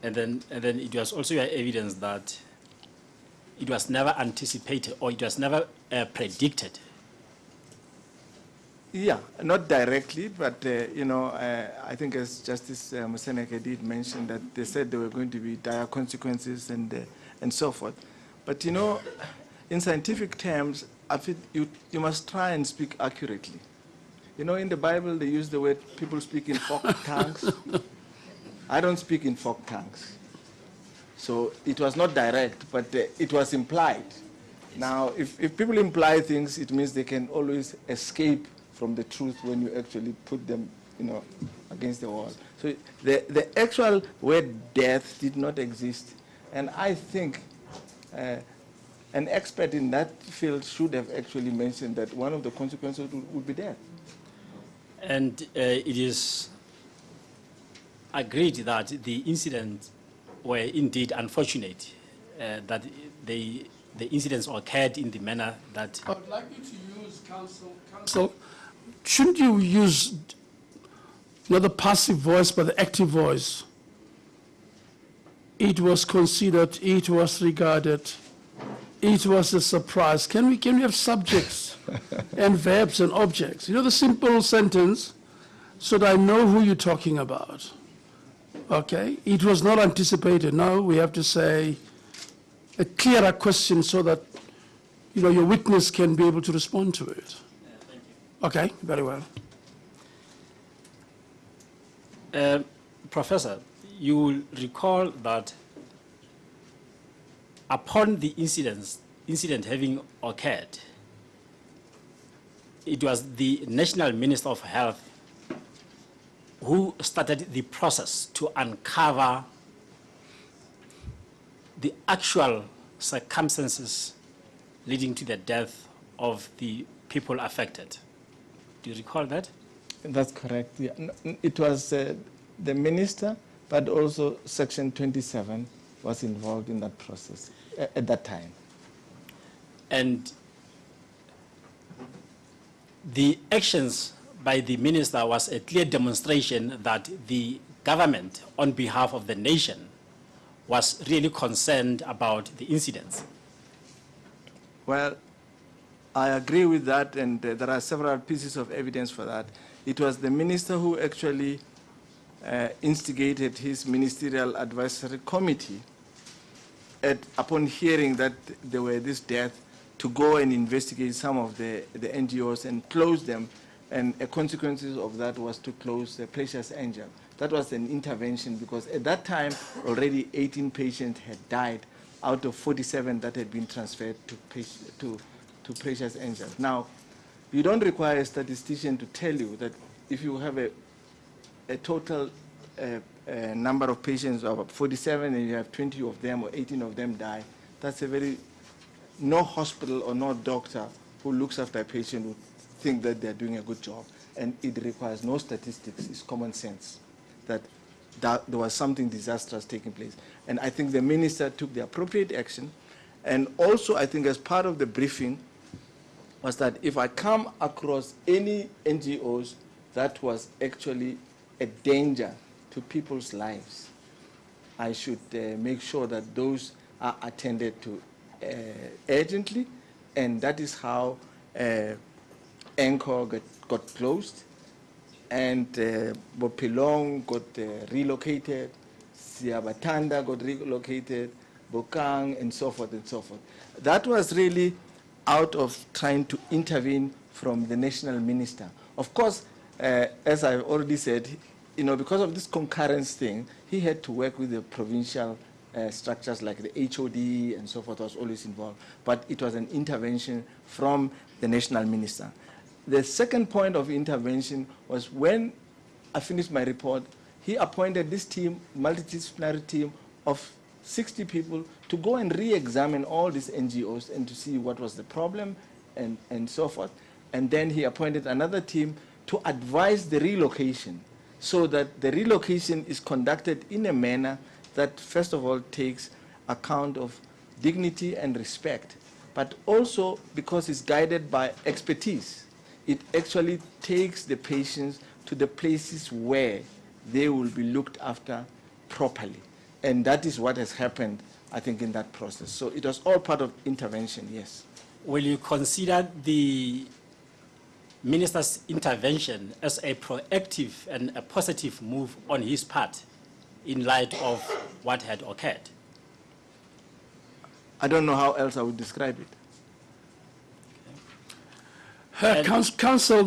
And then it was also your evidence that it was never anticipated or it was never predicted. Yeah, not directly, but I think as Justice Masaneka did mention that they said there were going to be dire consequences and so forth. But in scientific terms, I feel you must try and speak accurately. In the Bible they use the word people speak in forked tongues. I don't speak in forked tongues. So it was not direct, but it was implied. Now, if people imply things, it means they can always escape from the truth when you actually put them, against the wall. So the actual word death did not exist. And I think an expert in that field should have actually mentioned that one of the consequences would be death. And it is agreed that the incidents were indeed unfortunate, that the incidents occurred in the manner that... I would like you to use counsel. Shouldn't you use not the passive voice, but the active voice? It was considered, it was regarded, it was a surprise. Can we have subjects and verbs and objects? The simple sentence, so that I know who you're talking about. Okay? It was not anticipated. Now we have to say a clearer question so that your witness can be able to respond to it. Thank you. Okay, very well. Professor, you will recall that upon the incident having occurred, it was the National Minister of Health who started the process to uncover the actual circumstances leading to the death of the people affected. Do you recall that? That's correct. Yeah. It was the minister, but also Section 27 was involved in that process at that time. And the actions by the minister was a clear demonstration that the government, on behalf of the nation, was really concerned about the incidents. Well, I agree with that, and there are several pieces of evidence for that. It was the minister who actually instigated his Ministerial Advisory Committee upon hearing that there were this death to go and investigate some of the NGOs and close them, and a consequences of that was to close the Precious Angel. That was an intervention because at that time already 18 patients had died out of 47 that had been transferred to Precious Angel. Now, you don't require a statistician to tell you that if you have a total number of patients of 47 and you have 20 of them or 18 of them die, that's no hospital or no doctor who looks after a patient would think that they're doing a good job. And it requires no statistics, it's common sense that there was something disastrous taking place. And I think the minister took the appropriate action. And also, I think as part of the briefing was that if I come across any NGOs that was actually a danger to people's lives, I should make sure that those are attended to urgently, and that is how Anchor got closed, and Bopilong got relocated, Siabatanda got relocated, Bokang, and so forth and so forth. That was really out of trying to intervene from the national minister. Of course, as I've already said, because of this concurrence thing, he had to work with the provincial structures like the HOD and so forth was always involved. But it was an intervention from the national minister. The second point of intervention was when I finished my report, he appointed this team, multidisciplinary team of 60 people to go and re-examine all these NGOs and to see what was the problem and so forth. And then he appointed another team to advise the relocation so that the relocation is conducted in a manner that, first of all, takes account of dignity and respect, but also because it's guided by expertise. It actually takes the patients to the places where they will be looked after properly. And that is what has happened, I think, in that process. So it was all part of intervention, yes. Will you consider the minister's intervention as a proactive and a positive move on his part in light of what had occurred? I don't know how else I would describe it. Council,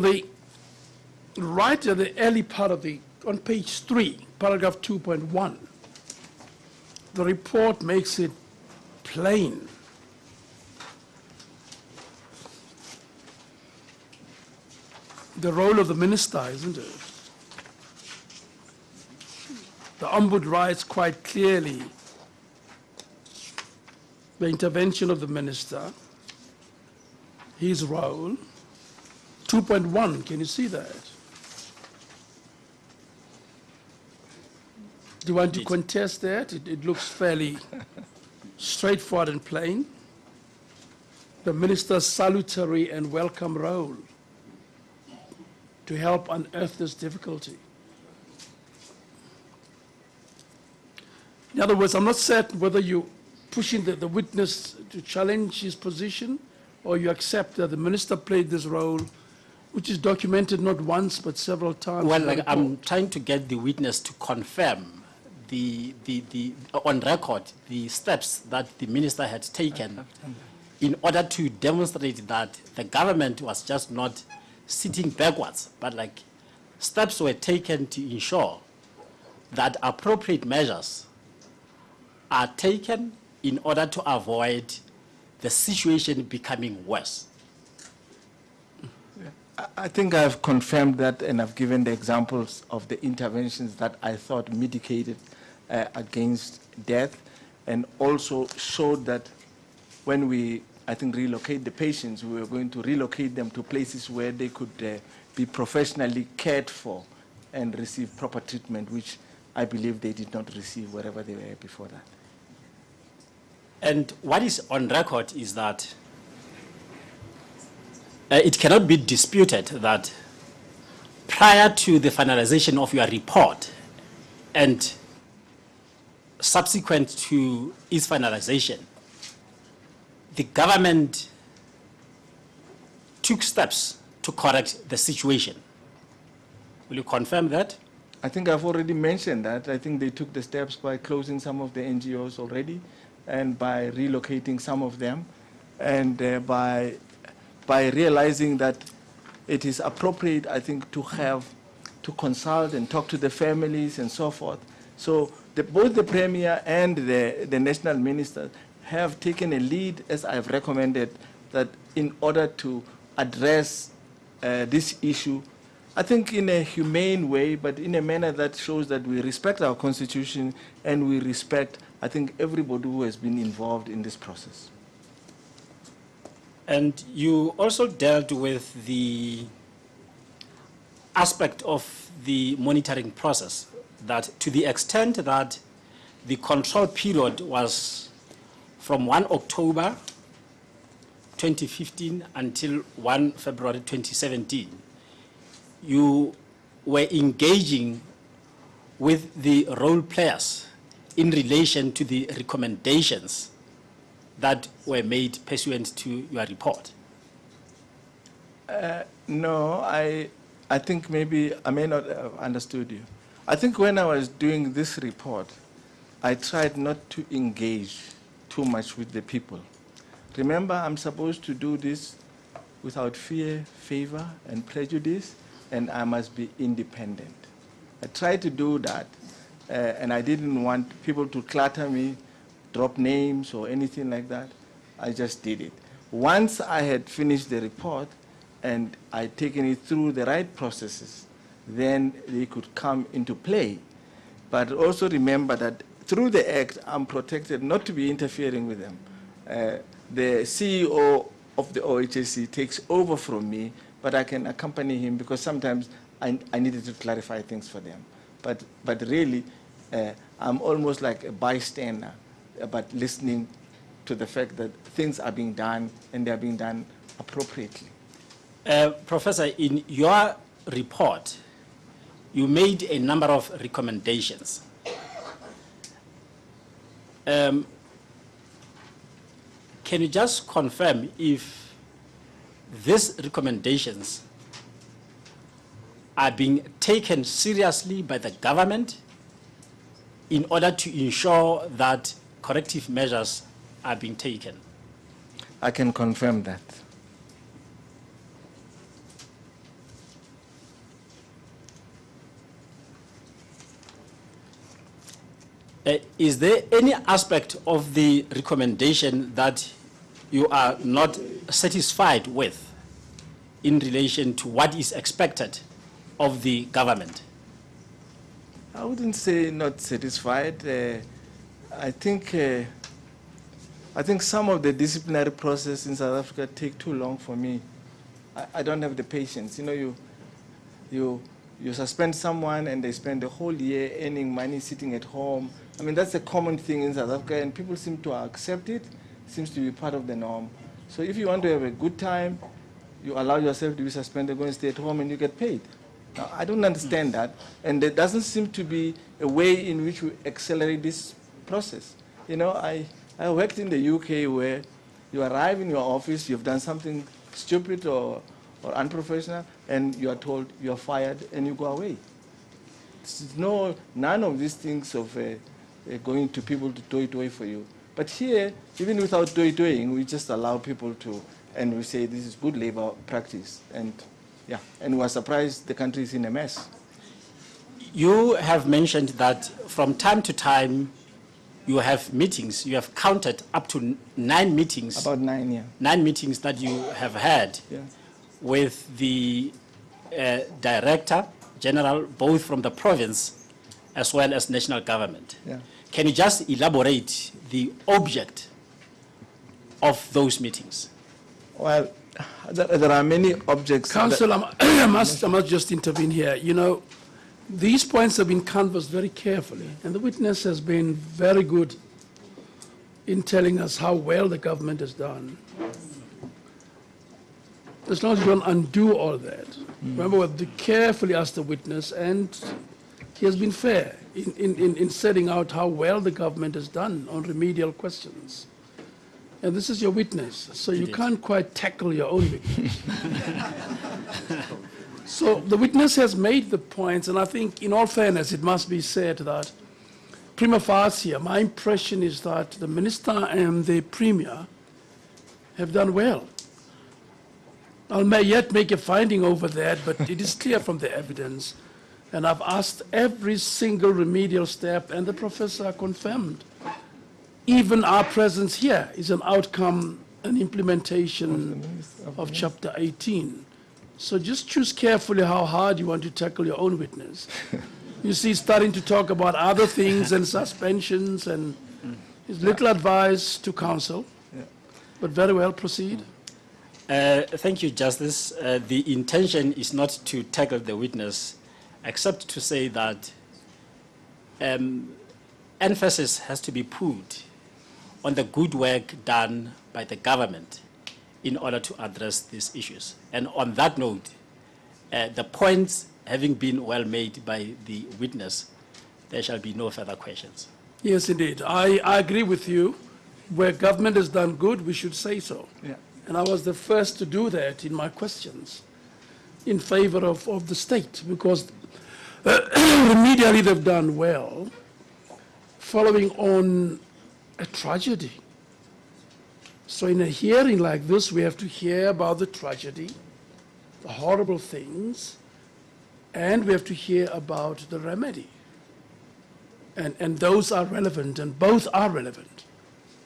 right at the early part of on page 3, paragraph 2.1, the report makes it plain the role of the minister, isn't it? The Ombud writes quite clearly the intervention of the minister, his role. 2.1, can you see that? Do you want to contest that? It looks fairly straightforward and plain. The minister's salutary and welcome role to help unearth this difficulty. In other words, I'm not certain whether you're pushing the witness to challenge his position or you accept that the minister played this role, which is documented not once but several times. Well, I'm trying to get the witness to confirm on record the steps that the minister had taken in order to demonstrate that the government was just not sitting backwards, but like steps were taken to ensure that appropriate measures are taken in order to avoid the situation becoming worse. I think I've confirmed that, and I've given the examples of the interventions that I thought mitigated against death, and also showed that when we, I think, relocate the patients, we were going to relocate them to places where they could be professionally cared for and receive proper treatment, which I believe they did not receive wherever they were before that. And what is on record is that it cannot be disputed that prior to the finalization of your report and subsequent to its finalization, the government took steps to correct the situation. Will you confirm that? I think I've already mentioned that. I think they took the steps by closing some of the NGOs already and by relocating some of them, and by realizing that it is appropriate, I think, to consult and talk to the families and so forth. So both the Premier and the National Minister have taken a lead, as I've recommended, that in order to address this issue, I think in a humane way, but in a manner that shows that we respect our Constitution and we respect, I think, everybody who has been involved in this process. And you also dealt with the aspect of the monitoring process, that to the extent that the control period was from 1 October 2015 until 1 February 2017, you were engaging with the role players in relation to the recommendations that were made pursuant to your report? No, I think maybe I may not have understood you. I think when I was doing this report, I tried not to engage too much with the people. Remember, I'm supposed to do this without fear, favor, and prejudice, and I must be independent. I tried to do that, and I didn't want people to clutter me, drop names or anything like that. I just did it. Once I had finished the report and I'd taken it through the right processes, then they could come into play. But also remember that through the Act, I'm protected not to be interfering with them. The CEO of the OHSC takes over from me, but I can accompany him because sometimes I needed to clarify things for them. But really, I'm almost like a bystander, but listening to the fact that things are being done and they are being done appropriately. Professor, in your report, you made a number of recommendations. Can you just confirm if these recommendations are being taken seriously by the government in order to ensure that corrective measures are being taken? I can confirm that. Is there any aspect of the recommendation that you are not satisfied with in relation to what is expected of the government? I wouldn't say not satisfied. I think some of the disciplinary process in South Africa take too long for me. I don't have the patience. You know, you suspend someone and they spend the whole year earning money sitting at home. I mean, that's a common thing in South Africa, and people seem to accept it. It seems to be part of the norm. So if you want to have a good time, you allow yourself to be suspended, go and stay at home, and you get paid. Now, I don't understand that, and there doesn't seem to be a way in which we accelerate this process. You know, I worked in the UK where you arrive in your office, you've done something stupid or unprofessional, and you are told you're fired and you go away. None of these things of going to people to do it away for you. But here, even without doing, we just allow people to, and we say this is good labor practice. And yeah, and we're surprised the country is in a mess. You have mentioned that from time to time you have meetings. You have counted up to 9 meetings. About 9, yeah. 9 meetings that you have had with the Director General, both from the province as well as national government. Yeah. Can you just elaborate the object of those meetings? Well, there are many objects. Council, I must just intervene here. You know, these points have been canvassed very carefully, and the witness has been very good in telling us how well the government has done. As long as you don't undo all that. Remember, we have to carefully ask the witness, and he has been fair in setting out how well the government has done on remedial questions. And this is your witness, so you can't quite tackle your own witness. So the witness has made the points, and I think, in all fairness, it must be said that prima facie, my impression is that the minister and the premier have done well. I may yet make a finding over that, but it is clear from the evidence. And I've asked every single remedial step, and the professor confirmed. Even our presence here is an outcome, an implementation of Chapter 18. So just choose carefully how hard you want to tackle your own witness. You see, starting to talk about other things and suspensions, and it's little advice to counsel. But very well, proceed. Thank you, Justice. The intention is not to tackle the witness, except to say that emphasis has to be put on the good work done by the government in order to address these issues. And on that note, the points having been well made by the witness, there shall be no further questions. Yes, indeed. I agree with you. Where government has done good, we should say so. Yeah. And I was the first to do that in my questions in favor of the state, because remedially they've done well, following on a tragedy So in a hearing like this, we have to hear about the tragedy, the horrible things, and we have to hear about the remedy. And those are relevant, and both are relevant.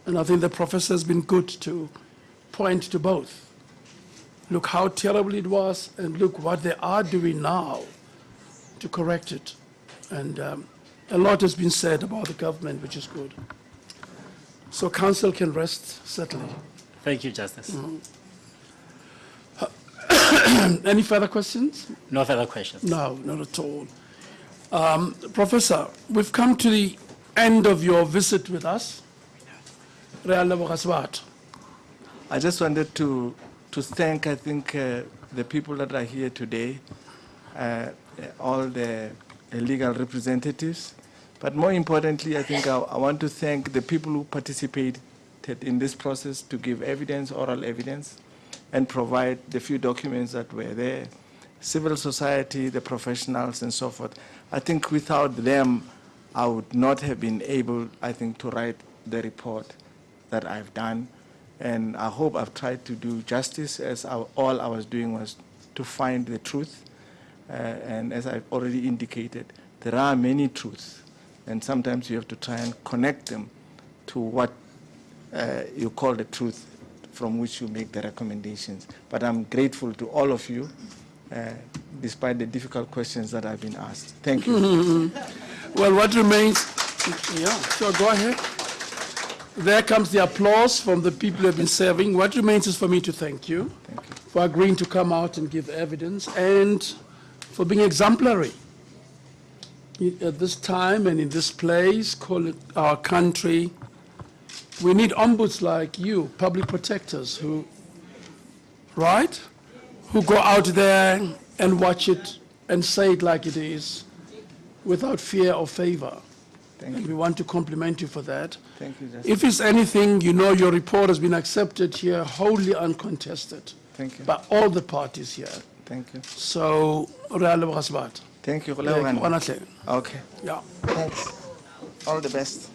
And I think the professor has been good to point to both. Look how terrible it was, and look what they are doing now to correct it. And a lot has been said about the government, which is good. So council can rest, certainly. Thank you, Justice. Any further questions? No further questions. No, not at all. Professor, we've come to the end of your visit with us. I just wanted to thank, I think, the people that are here today, all the legal representatives. But more importantly, I think I want to thank the people who participated in this process to give evidence, oral evidence, and provide the few documents that were there. Civil society, the professionals, and so forth. I think without them, I would not have been able, I think, to write the report that I've done. And I hope I've tried to do justice, as all I was doing was to find the truth. And as I've already indicated, there are many truths. And sometimes you have to try and connect them to what you call the truth from which you make the recommendations. But I'm grateful to all of you, despite the difficult questions that I've been asked. Thank you. Well, what remains, yeah, sure, go ahead. There comes the applause from the people who have been serving. What remains is for me to thank you, for agreeing to come out and give evidence, and for being exemplary at this time and in this place, call it our country. We need ombuds like you, public protectors who, right? Who go out there and watch it and say it like it is without fear or favor. Thank And you. we want to compliment you for that. Thank you, Justice. If it's anything, you know your report has been accepted here, wholly uncontested Thank you. by all the parties here. Thank you. So, Thank you. yeah. Okay. Thanks. All the best.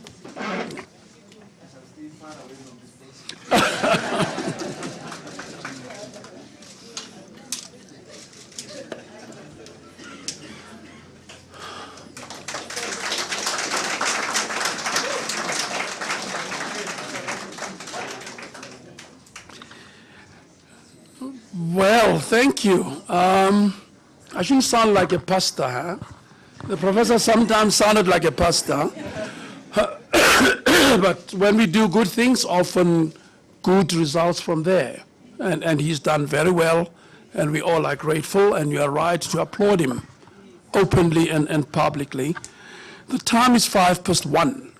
Well, thank you. I shouldn't sound like a pastor, huh? The professor sometimes sounded like a pastor. But when we do good things, often good results from there. And he's done very well, and we all are grateful, and you are right to applaud him openly and publicly. The time is 1:05.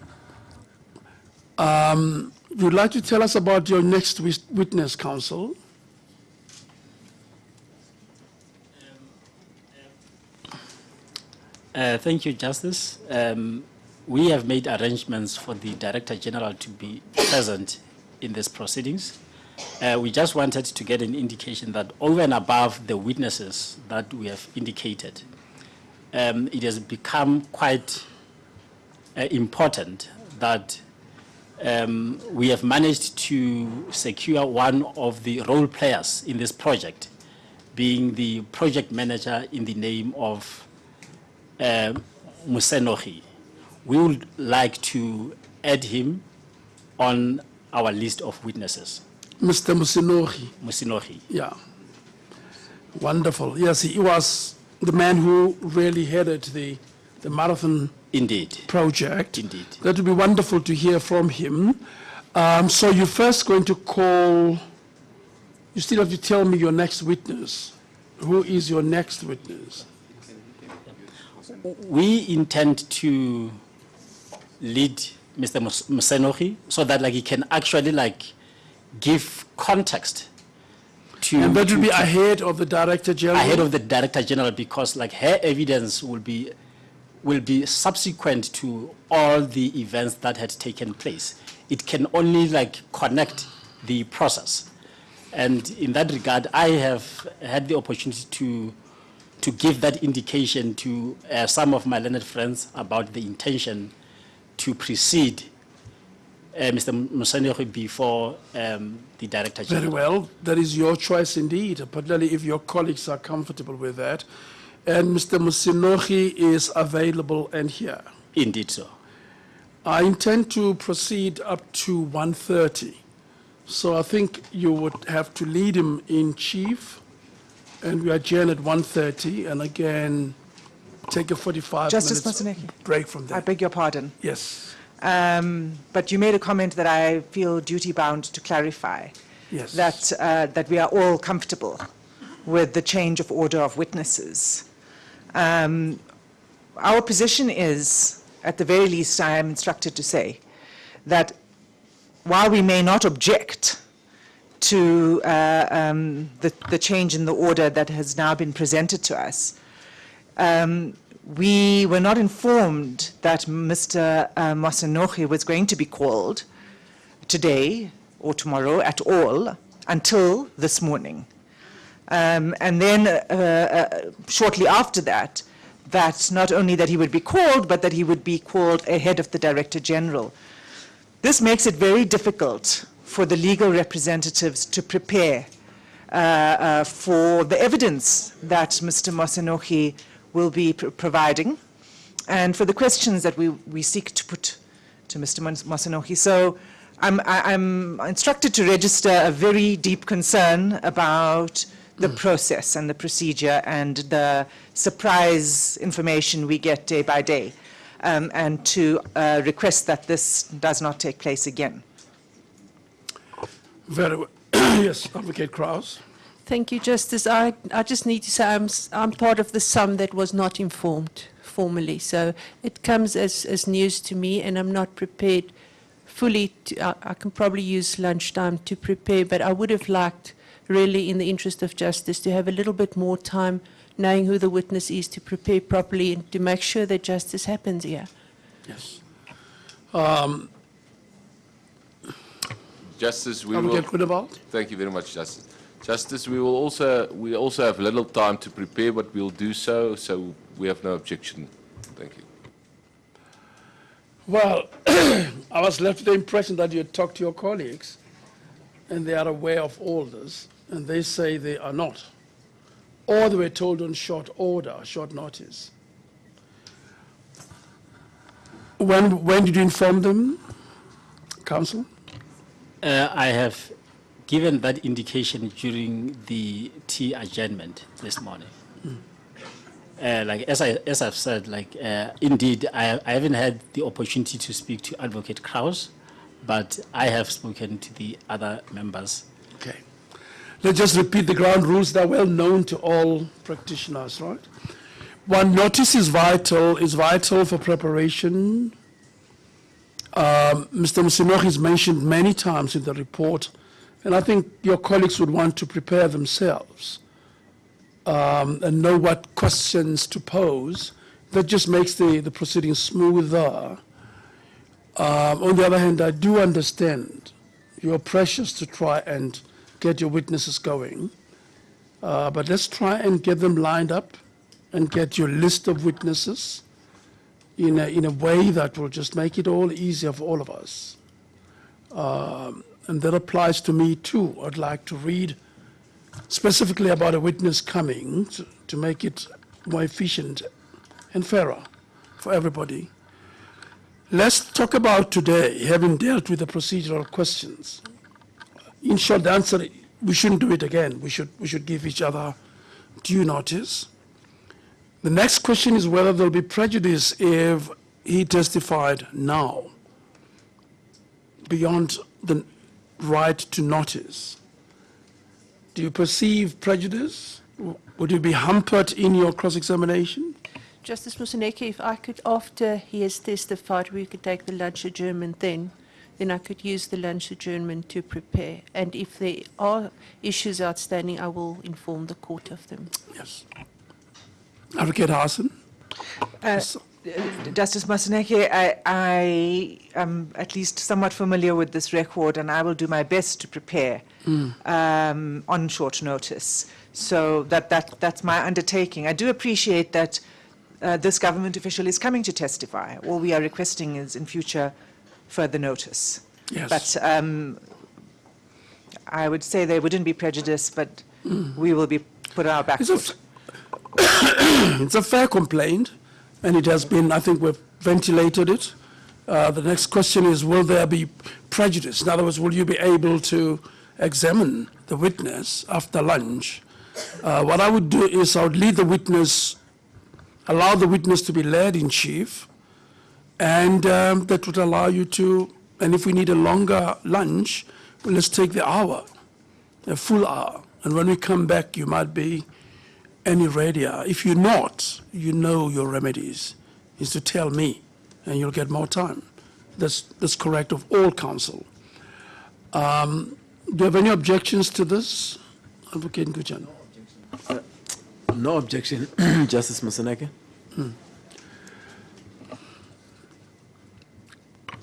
You'd like to tell us about your next witness, counsel? Thank you, Justice. We have made arrangements for the Director General to be present in these proceedings. We just wanted to get an indication that over and above the witnesses that we have indicated, it has become quite important that we have managed to secure one of the role players in this project, being the project manager in the name of Masino. We would like to add him on our list of witnesses. Mr. Masino. Yeah. Wonderful. Yes, he was the man who really headed the marathon Indeed. project. Indeed. That would be wonderful to hear from him. So you're first going to call, you still have to tell me your next witness. Who is your next witness? We intend to lead Mr. Masino so that he can actually give context to... And that will be ahead of the Director General? Ahead of the Director General, because her evidence will be subsequent to all the events that had taken place. It can only connect the process. And in that regard, I have had the opportunity to give that indication to some of my learned friends about the intention to precede Mr. Masino before the Director Very General. well. That is your choice indeed, particularly if your colleagues are comfortable with that. And Mr. Masinochi is available and here. Indeed so. I intend to proceed up to 1:30. So I think you would have to lead him in chief, and we adjourn at 1:30, and again, take a 45 Justice minutes Masineki, break from there. I beg your pardon, Yes, but you made a comment that I feel duty-bound to clarify, yes. that we are all comfortable with the change of order of witnesses. Our position is, at the very least, I am instructed to say, that while we may not object to the change in the order that has now been presented to us, we were not informed that Mr. Masinochi was going to be called today or tomorrow at all until this morning. And then shortly after that, that not only that he would be called, but that he would be called ahead of the Director General. This makes it very difficult for the legal representatives to prepare for the evidence that Mr. Masinochi will be providing, and for the questions that we seek to put to Mr. Masinochi. So I'm instructed to register a very deep concern about the process and the procedure and the surprise information we get day by day, and to request that this does not take place again. Very well. Yes, Advocate Krause. Thank you, Justice. I just need to say I'm part of the sum that was not informed formally. So it comes as news to me, and I'm not prepared fully. I can probably use lunchtime to prepare, but I would have liked, really, in the interest of justice, to have a little bit more time knowing who the witness is, to prepare properly and to make sure that justice happens here. Yes. Justice, we will. Advocate Grunewald. Thank you very much, Justice. Justice, we also have little time to prepare, but we'll do so. So we have no objection. Thank you. Well, I was left with the impression that you had talked to your colleagues, and they are aware of all this, and they say they are not, or they were told on short order, short notice. When did you inform them, Counsel? I have given that indication during the tea adjournment this morning. Like as I've said, indeed, I haven't had the opportunity to speak to Advocate Krause, but I have spoken to the other members. Okay. Let's just repeat the ground rules that are well known to all practitioners, right? One, notice is vital for preparation. Mr. Masinochi is mentioned many times in the report, and I think your colleagues would want to prepare themselves and know what questions to pose. That just makes the proceedings smoother. On the other hand, I do understand you're precious to try and get your witnesses going, but let's try and get them lined up and get your list of witnesses in a way that will just make it all easier for all of us. And that applies to me too. I'd like to read specifically about a witness coming to make it more efficient and fairer for everybody. Let's talk about today, having dealt with the procedural questions. In short, the answer, we shouldn't do it again. We should give each other due notice. The next question is whether there'll be prejudice if he testified now, beyond the right to notice. Do you perceive prejudice? Would you be hampered in your cross-examination? Justice Musineke, if I could, after he has testified, we could take the lunch adjournment then I could use the lunch adjournment to prepare. And if there are issues outstanding, I will inform the court of them. Yes. Advocate Hassan? Justice Masineke, I am at least somewhat familiar with this record, and I will do my best to prepare on short notice. So that's my undertaking. I do appreciate that this government official is coming to testify. All we are requesting is in future further notice. Yes. But I would say there wouldn't be prejudice, but we will be put on our back It's a, foot. it's a fair complaint, and it has been, I think we've ventilated it. The next question is, will there be prejudice? In other words, will you be able to examine the witness after lunch? What I would do is I would lead the witness, allow the witness to be led in chief, and that would allow you to, and if we need a longer lunch, well, let's take the hour, a full hour. And when we come back, you might be any readier. If you're not, you know your remedies, is to tell me, and you'll get more time. That's correct of all counsel. Do you have any objections to this, Advocate Ngujan? No objection, Justice Moseneke.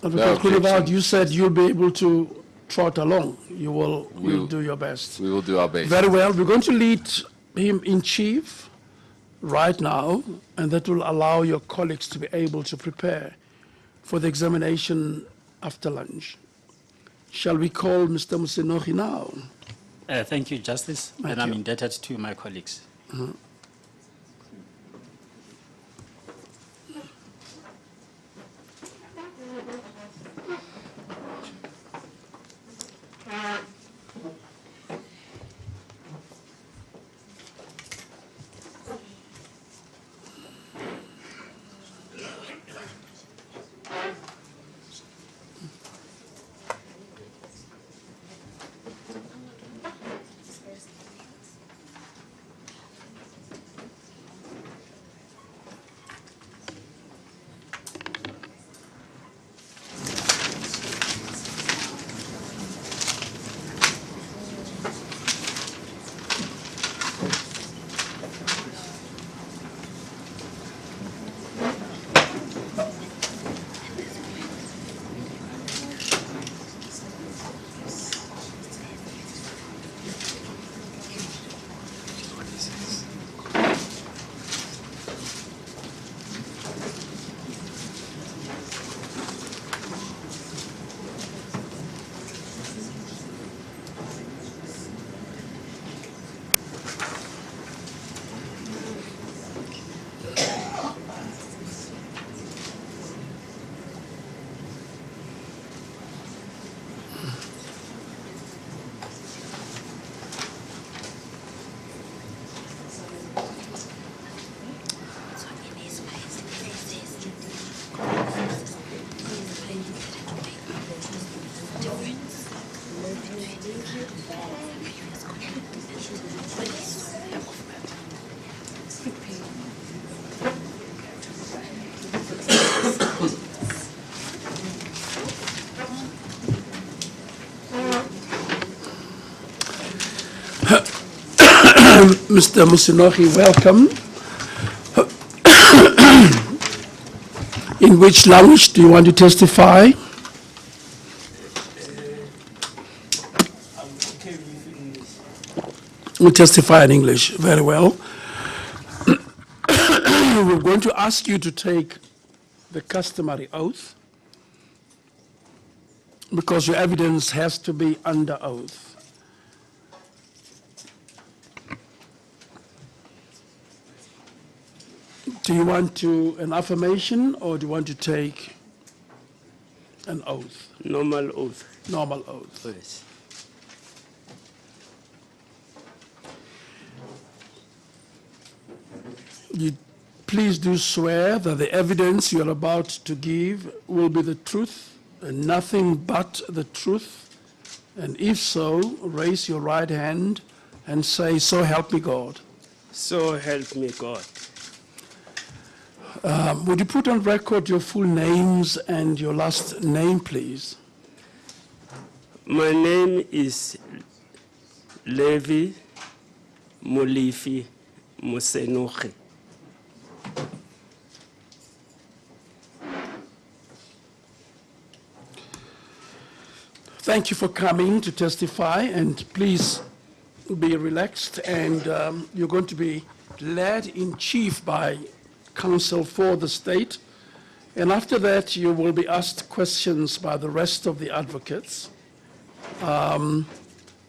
Advocate Kulevard, objection. you said you'll be able to trot along. You'll do your best. We will do our best. Very well. We're going to lead him in chief right now, and that will allow your colleagues to be able to prepare for the examination after lunch. Shall we call Mr. Masino now? Thank you, Justice, Thank and I'm you. indebted to my colleagues. Mr. Musinohi, welcome. In which language do you want to testify? We testify in English. Very well. We're going to ask you to take the customary oath because your evidence has to be under oath. Do you want an affirmation or do you want to take an oath? Normal oath. Normal oath. Yes. You please do swear that the evidence you are about to give will be the truth and nothing but the truth. And if so, raise your right hand and say, "So help me God." So help me God. Would you put on record your full names and your last name, please? My name is Levi Molifi Musenochi. Thank you for coming to testify, and please be relaxed. And you're going to be led in chief by counsel for the state. And after that, you will be asked questions by the rest of the advocates. And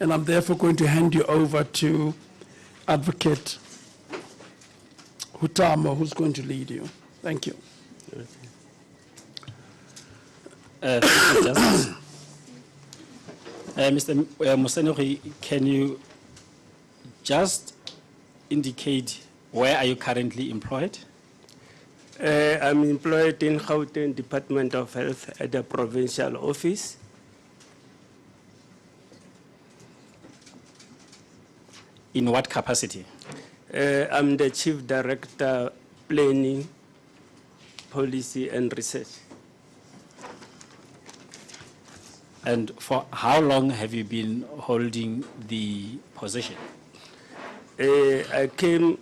I'm therefore going to hand you over to Advocate Hutamo, who's going to lead you. Thank you. Thank you, Justice. Mr. Mosenori, can you just indicate where are you currently employed? I'm employed in Gauteng Department of Health at the provincial office. In what capacity? I'm the Chief Director, Planning, Policy and Research. And for how long have you been holding the position? I came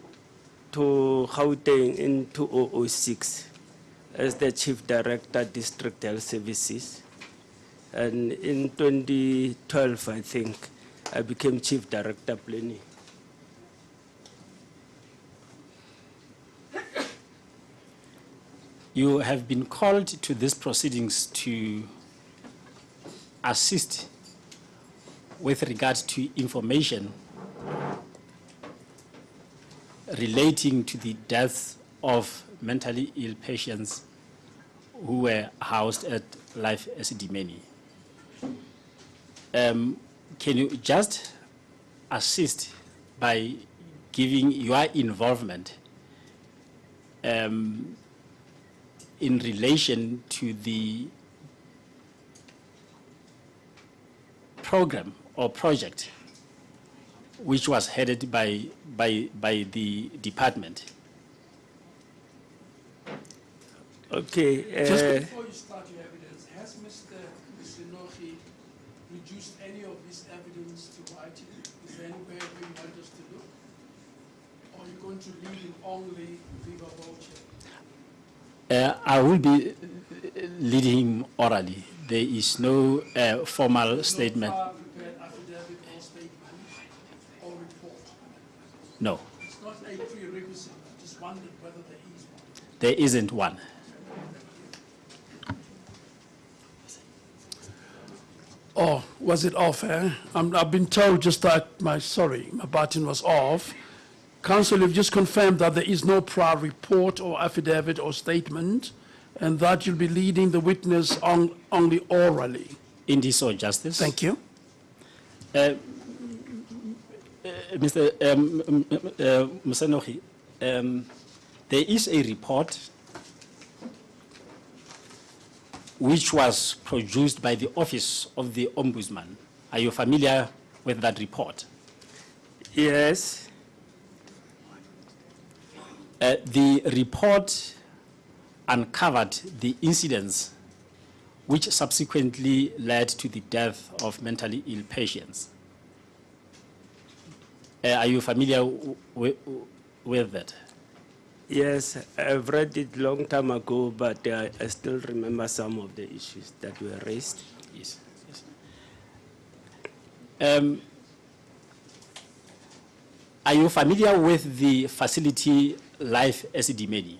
to Gauteng in 2006 as the Chief Director, District Health Services. And in 2012, I think, I became Chief Director, Planning. You have been called to these proceedings to assist with regard to information relating to the deaths of mentally ill patients who were housed at Life Esidimeni. Can you just assist by giving your involvement in relation to the program or project which was headed by the department? Okay. Just before you start your evidence, has Mr. Masino reduced any of this evidence to writing? Is there anywhere where you want us to look? Or are you going to leave it only viva voce? I will be leading him orally. There is no formal statement. No prepared affidavit or statement or report? No, It's not a prerequisite. I just wondered whether there is one. there isn't one. Oh, was it off, eh? I've been told just that my button was off. Counsel, you've just confirmed that there is no prior report or affidavit or statement, and that you'll be leading the witness only orally. Indeed so, Justice. Thank you. Mr. Musenohi, there is a report which was produced by the Office of the Ombudsman. Are you familiar with that report? Yes. The report uncovered the incidents which subsequently led to the death of mentally ill patients. Are you familiar with that? Yes, I've read it long time ago, but I still remember some of the issues that were raised. Yes. Yes. Are you familiar with the facility Life Esidimeni?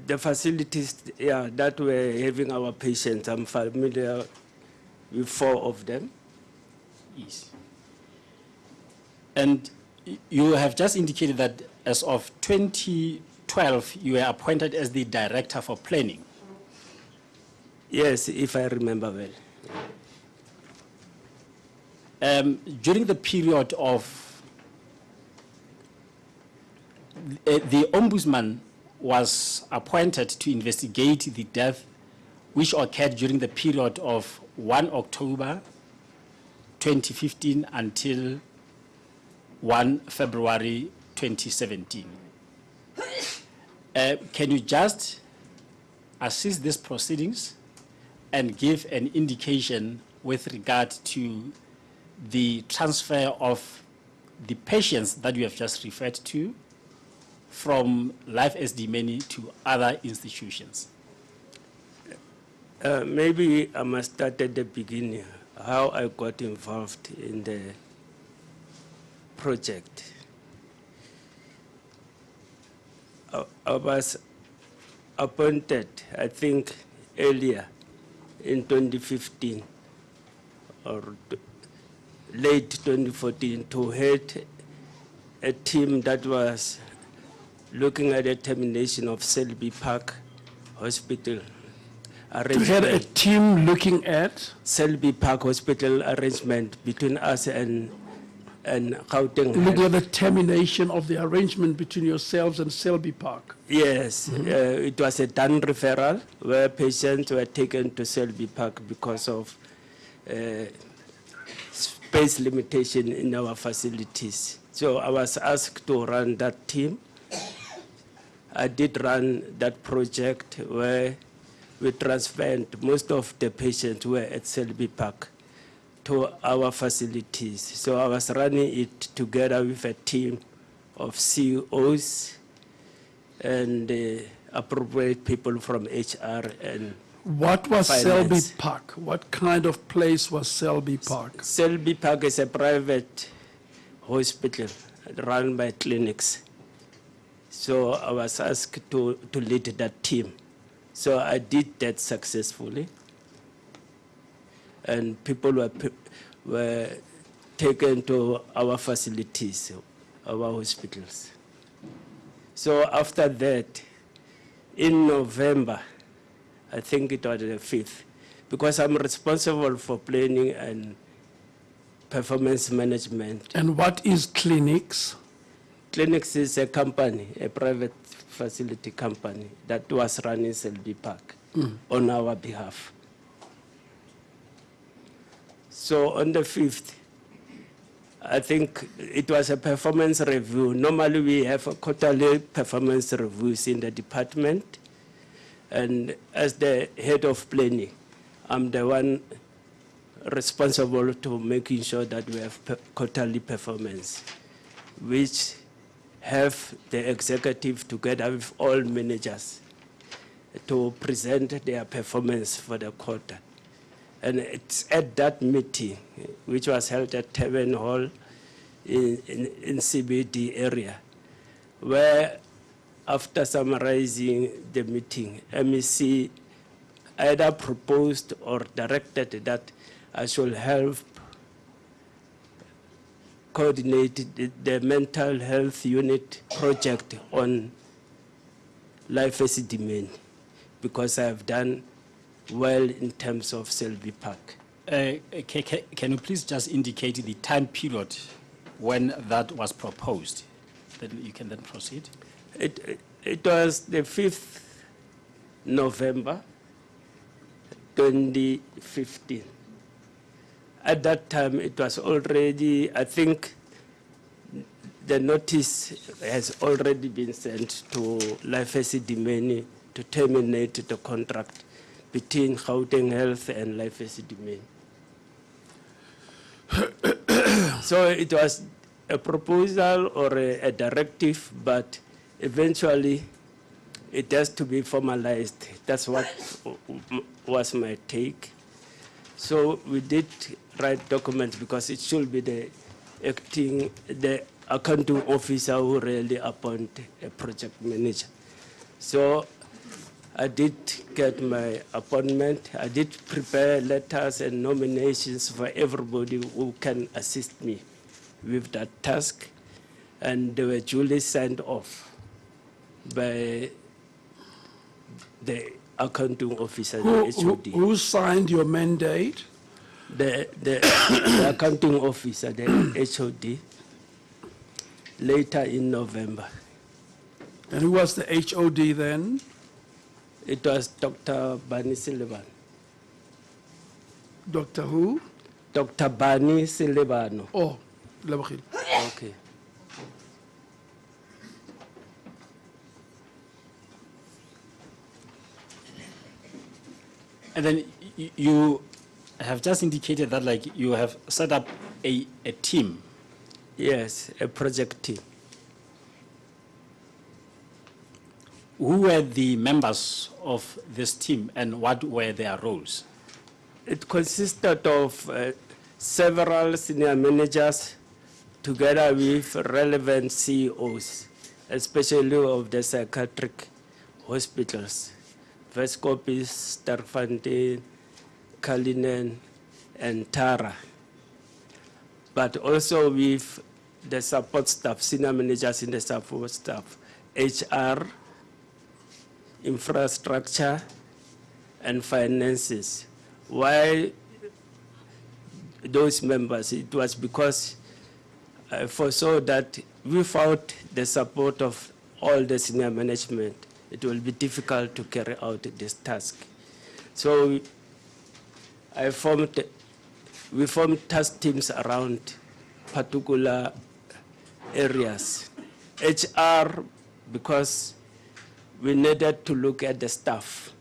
The facilities, that were having our patients, I'm familiar with 4 of them. Yes. And you have just indicated that as of 2012, you were appointed as the Director for Planning. Yes, if I remember well. During the period of the Ombudsman was appointed to investigate the death which occurred during the period of 1 October 2015 until 1 February 2017. Can you just assist these proceedings and give an indication with regard to the transfer of the patients that you have just referred to from Life Esidimeni to other institutions? Maybe I must start at the beginning, how I got involved in the project. I was appointed, I think, earlier in 2015 or late 2014 to head a team that was looking at the termination of Selby Park Hospital We had a arrangement. team looking at, Selby Park Hospital arrangement between us and Gauteng looking Health. at the termination of the arrangement between yourselves and Selby Park. Yes, it was a done referral where patients were taken to Selby Park because of space limitation in our facilities. So I was asked to run that team. I did run that project where we transferred most of the patients who were at Selby Park to our facilities. So I was running it together with a team of CEOs and appropriate people from HR and What was Finance. Selby Park? What kind of place was Selby Park? Selby Park is a private hospital run by clinics. So I was asked to lead that team. So I did that successfully. And people were taken to our facilities, our hospitals. So after that, in November, I think it was the 5th, because I'm responsible for planning and performance management. And what is clinics? Clinics is a company, a private facility company that was running Selby Park on our behalf. So on the 5th, I think it was a performance review. Normally we have a quarterly performance reviews in the department. And as the head of planning, I'm the one responsible to making sure that we have quarterly performance, which have the executive together with all managers to present their performance for the quarter. And it's at that meeting, which was held at Tavern Hall in CBD area, where after summarizing the meeting, MEC either proposed or directed that I should help coordinate the mental health unit project on life Esidimeni, because I have done well in terms of Selby Park. Can you please just indicate the time period when that was proposed? Then you can then proceed. It was the 5th November 2015. At that time, it was already, I think, the notice has already been sent to Life Esidimeni to terminate the contract between Gauteng Health and Life Esidimeni. So it was a proposal or a directive, but eventually it has to be formalized. That's what was my take. So we did write documents because it should be the accounting officer who really appoint a project manager. So I did get my appointment. I did prepare letters and nominations for everybody who can assist me with that task, and they were duly signed off by the accounting officer, the HOD. Who signed your mandate? The accounting officer, the HOD, later in November. And who was the HOD then? It was Dr. Bani Silebano. Dr. who? Dr. Bani Silebano. Oh, Lebohile. Okay. And then you have just indicated that like you have set up a team. Yes, a project team. Who were the members of this team and what were their roles? It consisted of several senior managers together with relevant CEOs especially of the psychiatric hospitals, Vescopis, Sterkfontein, Cullinan, and Tara. But also with the support staff, senior managers in the support staff, HR, infrastructure, and finances. Why those members? It was because I foresaw that without the support of all the senior management, it will be difficult to carry out this task. So we formed task teams around particular areas. HR, because we needed to look at the staff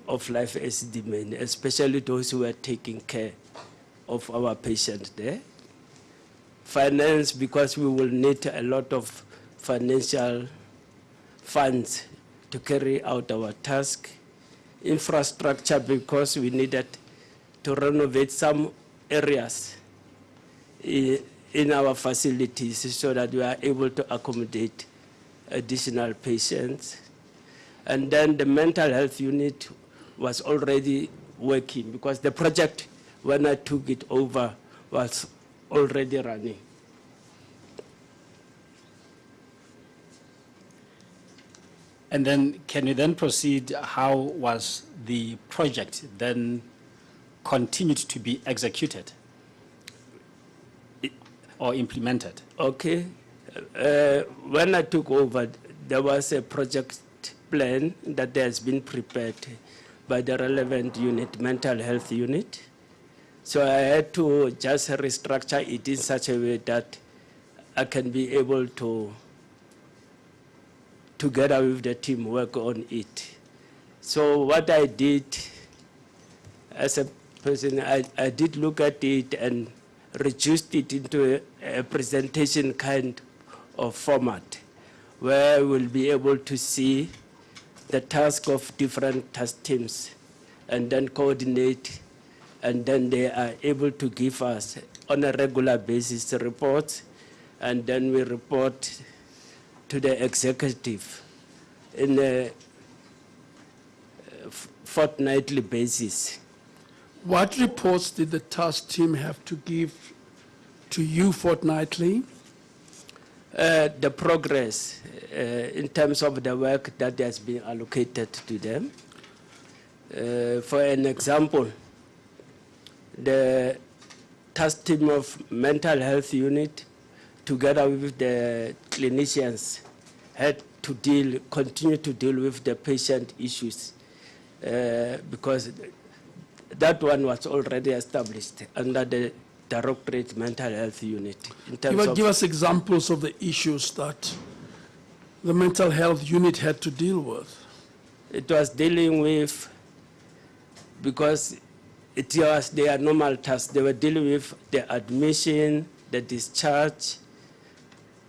of Life Esidimeni, especially those who were taking care of our patients there. Finance, because we will need a lot of financial funds to carry out our task. Infrastructure, because we needed to renovate some areas in our facilities so that we are able to accommodate additional patients. And then the mental health unit was already working because the project, when I took it over, was already running. And then, can you then proceed, how was the project then continued to be executed or implemented? Okay. When I took over, there was a project plan that has been prepared by the relevant unit, mental health unit. So I had to just restructure it in such a way that I can be able to, together with the team, work on it. So what I did as a person, I did look at it and reduced it into a presentation kind of format where we'll be able to see the task of different task teams and then coordinate, and then they are able to give us on a regular basis reports, and then we report to the executive in a fortnightly basis. What reports did the task team have to give to you fortnightly? The progress in terms of the work that has been allocated to them. For an example, the task team of mental health unit, together with the clinicians, had to continue to deal with the patient issues because that one was already established under the Directorate Mental Health Unit. In terms Give us examples of the issues that the mental health unit had to deal with. It was dealing with, because it was their normal task, they were dealing with the admission, the discharge,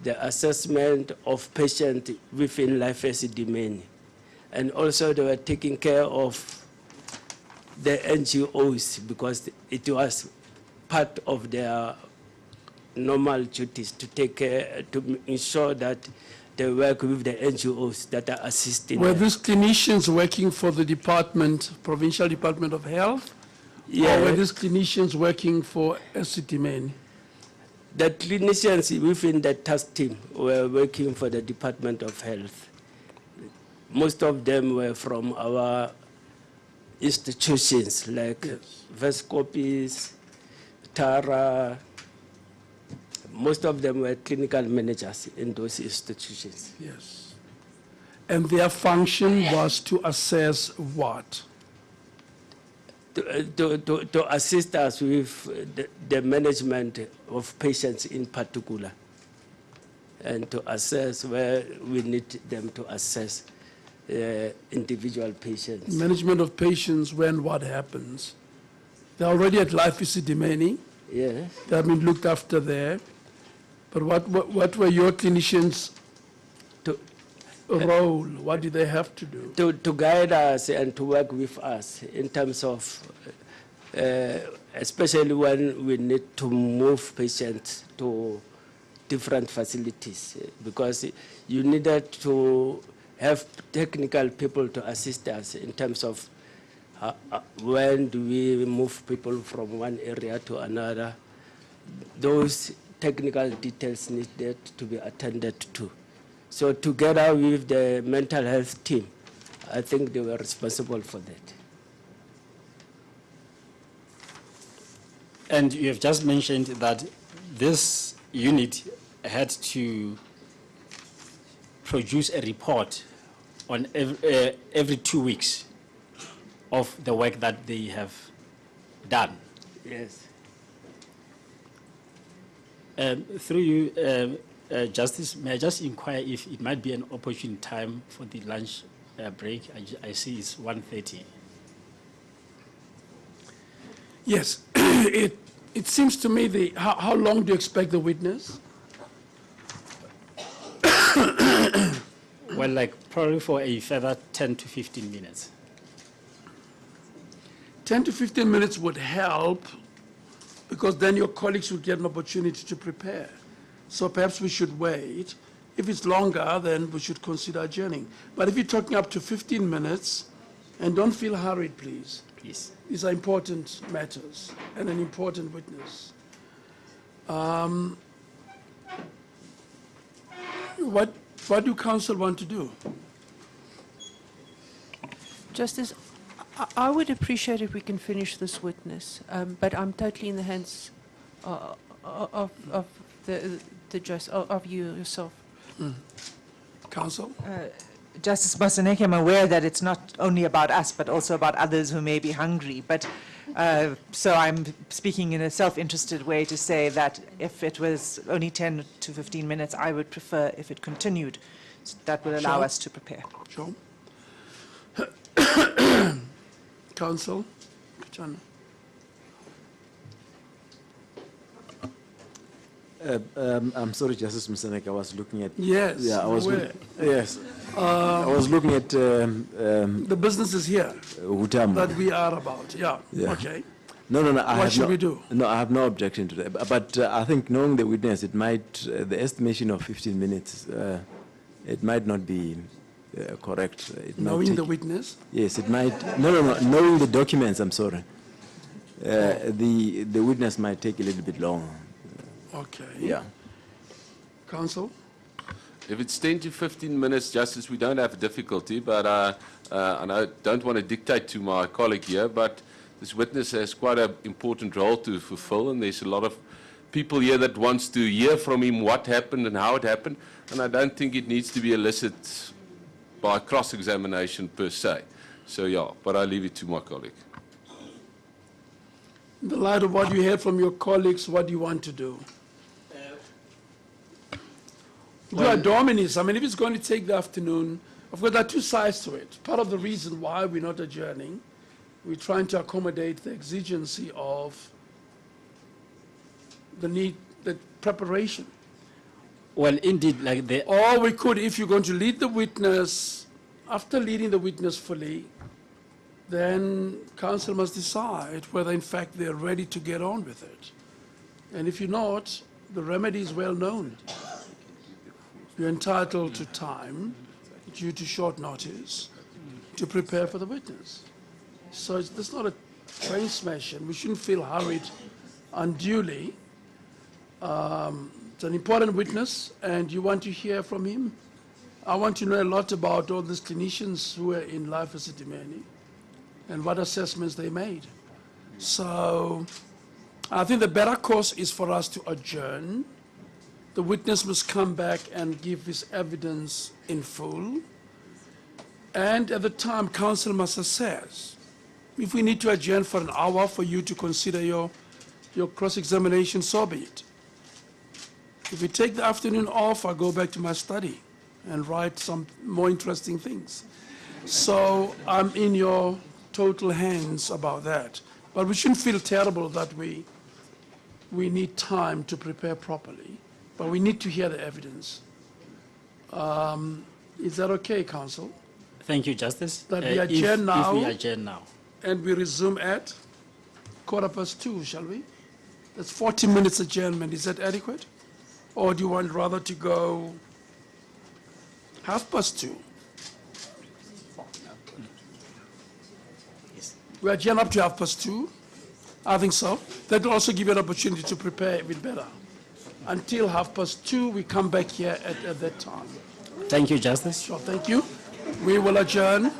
the assessment of patients within Life Esidimeni. And also they were taking care of the NGOs because it was part of their normal duties to take care, to ensure that they work with the NGOs that are assisting Were them. these clinicians working for the department, Provincial Department of Health? Yeah. Or were these clinicians working for Esidimeni? The clinicians within the task team were working for the Department of Health. Most of them were from our institutions like Vescopis, Tara. Most of them were clinical managers in those institutions. Yes. And their function was to assess what? To assist us with the management of patients in particular, and to assess where we need them to assess individual patients. Management of patients when what happens? They're already at Life Esidimeni. Yeah. They have been looked after there. But what were your clinicians' role? What did they have to do? To guide us and to work with us in terms of, especially when we need to move patients to different facilities because you needed to have technical people to assist us in terms of when do we move people from one area to another. Those technical details needed to be attended to. So together with the mental health team, I think they were responsible for that. And you have just mentioned that this unit had to produce a report on every 2 weeks of the work that they have done. Yes. Through you, Justice, may I just inquire if it might be an opportune time for the lunch break? I see it's 1:30. Yes, it seems to me how long do you expect the witness? Well, like probably for a further 10 to 15 minutes. 10 to 15 minutes would help because then your colleagues will get an opportunity to prepare. So perhaps we should wait. If it's longer, then we should consider adjourning. But if you're talking up to 15 minutes, and don't feel hurried, please. Please. These are important matters and an important witness. What do counsel want to do? Justice, I would appreciate if we can finish this witness, but I'm totally in the hands of the judge, of you yourself. Counsel? Justice Masino, I'm aware that it's not only about us, but also about others who may be hungry. But so I'm speaking in a self-interested way to say that if it was only 10 to 15 minutes, I would prefer if it continued. So that would allow Sure. us to prepare. Sure. Counsel? Kuchana. I'm sorry, Justice Mseneka, I was looking at... Yes, Yeah, I was... where? Yes. I was looking at... The business is here Hutamu. that we are about, yeah. Yeah. Okay. No. I What have should no, we do? No, I have no objection to that. But I think knowing the witness, it might, the estimation of 15 minutes, it might not be correct. It might Knowing take- the witness? Yes, it might. No. Knowing the documents, I'm sorry. The witness might take a little bit long. Okay. Yeah. Counsel? If it's 10 to 15 minutes, Justice, we don't have difficulty, but and I don't want to dictate to my colleague here, but this witness has quite an important role to fulfill, and there's a lot of people here that wants to hear from him what happened and how it happened, and I don't think it needs to be elicited by cross-examination per se. So, yeah, but I leave it to my colleague. In the light of what you heard from your colleagues, what do you want to do? You are dominants. I mean, if it's going to take the afternoon, of course, there are two sides to it. Part of the reason why we're not adjourning, we're trying to accommodate the exigency of the need, the preparation. Well, indeed, like the... Or we could, if you're going to lead the witness, after leading the witness fully, then counsel must decide whether, in fact, they're ready to get on with it. And if you're not, the remedy is well known. You're entitled to time, due to short notice, to prepare for the witness. So it's not a train smash, and we shouldn't feel hurried unduly. It's an important witness, and you want to hear from him. I want to know a lot about all these clinicians who were in life as Esidimeni and what assessments they made. So I think the better course is for us to adjourn. The witness must come back and give his evidence in full. And at the time, counsel must assess. If we need to adjourn for an hour for you to consider your cross-examination, so be it. If we take the afternoon off, I go back to my study and write some more interesting things. So I'm in your total hands about that. But we shouldn't feel terrible that we need time to prepare properly. But we need to hear the evidence. Is that okay, counsel? Thank you, Justice. That we adjourn now. If we adjourn now. And we resume at 2:15, shall we? That's 40 minutes adjournment. Is that adequate? Or do you want rather to go 2:30? We adjourn up to 2:30? I think so. That will also give you an opportunity to prepare a bit better. Until 2:30, we come back here at that time. Thank you, Justice. Sure, thank you. We will adjourn.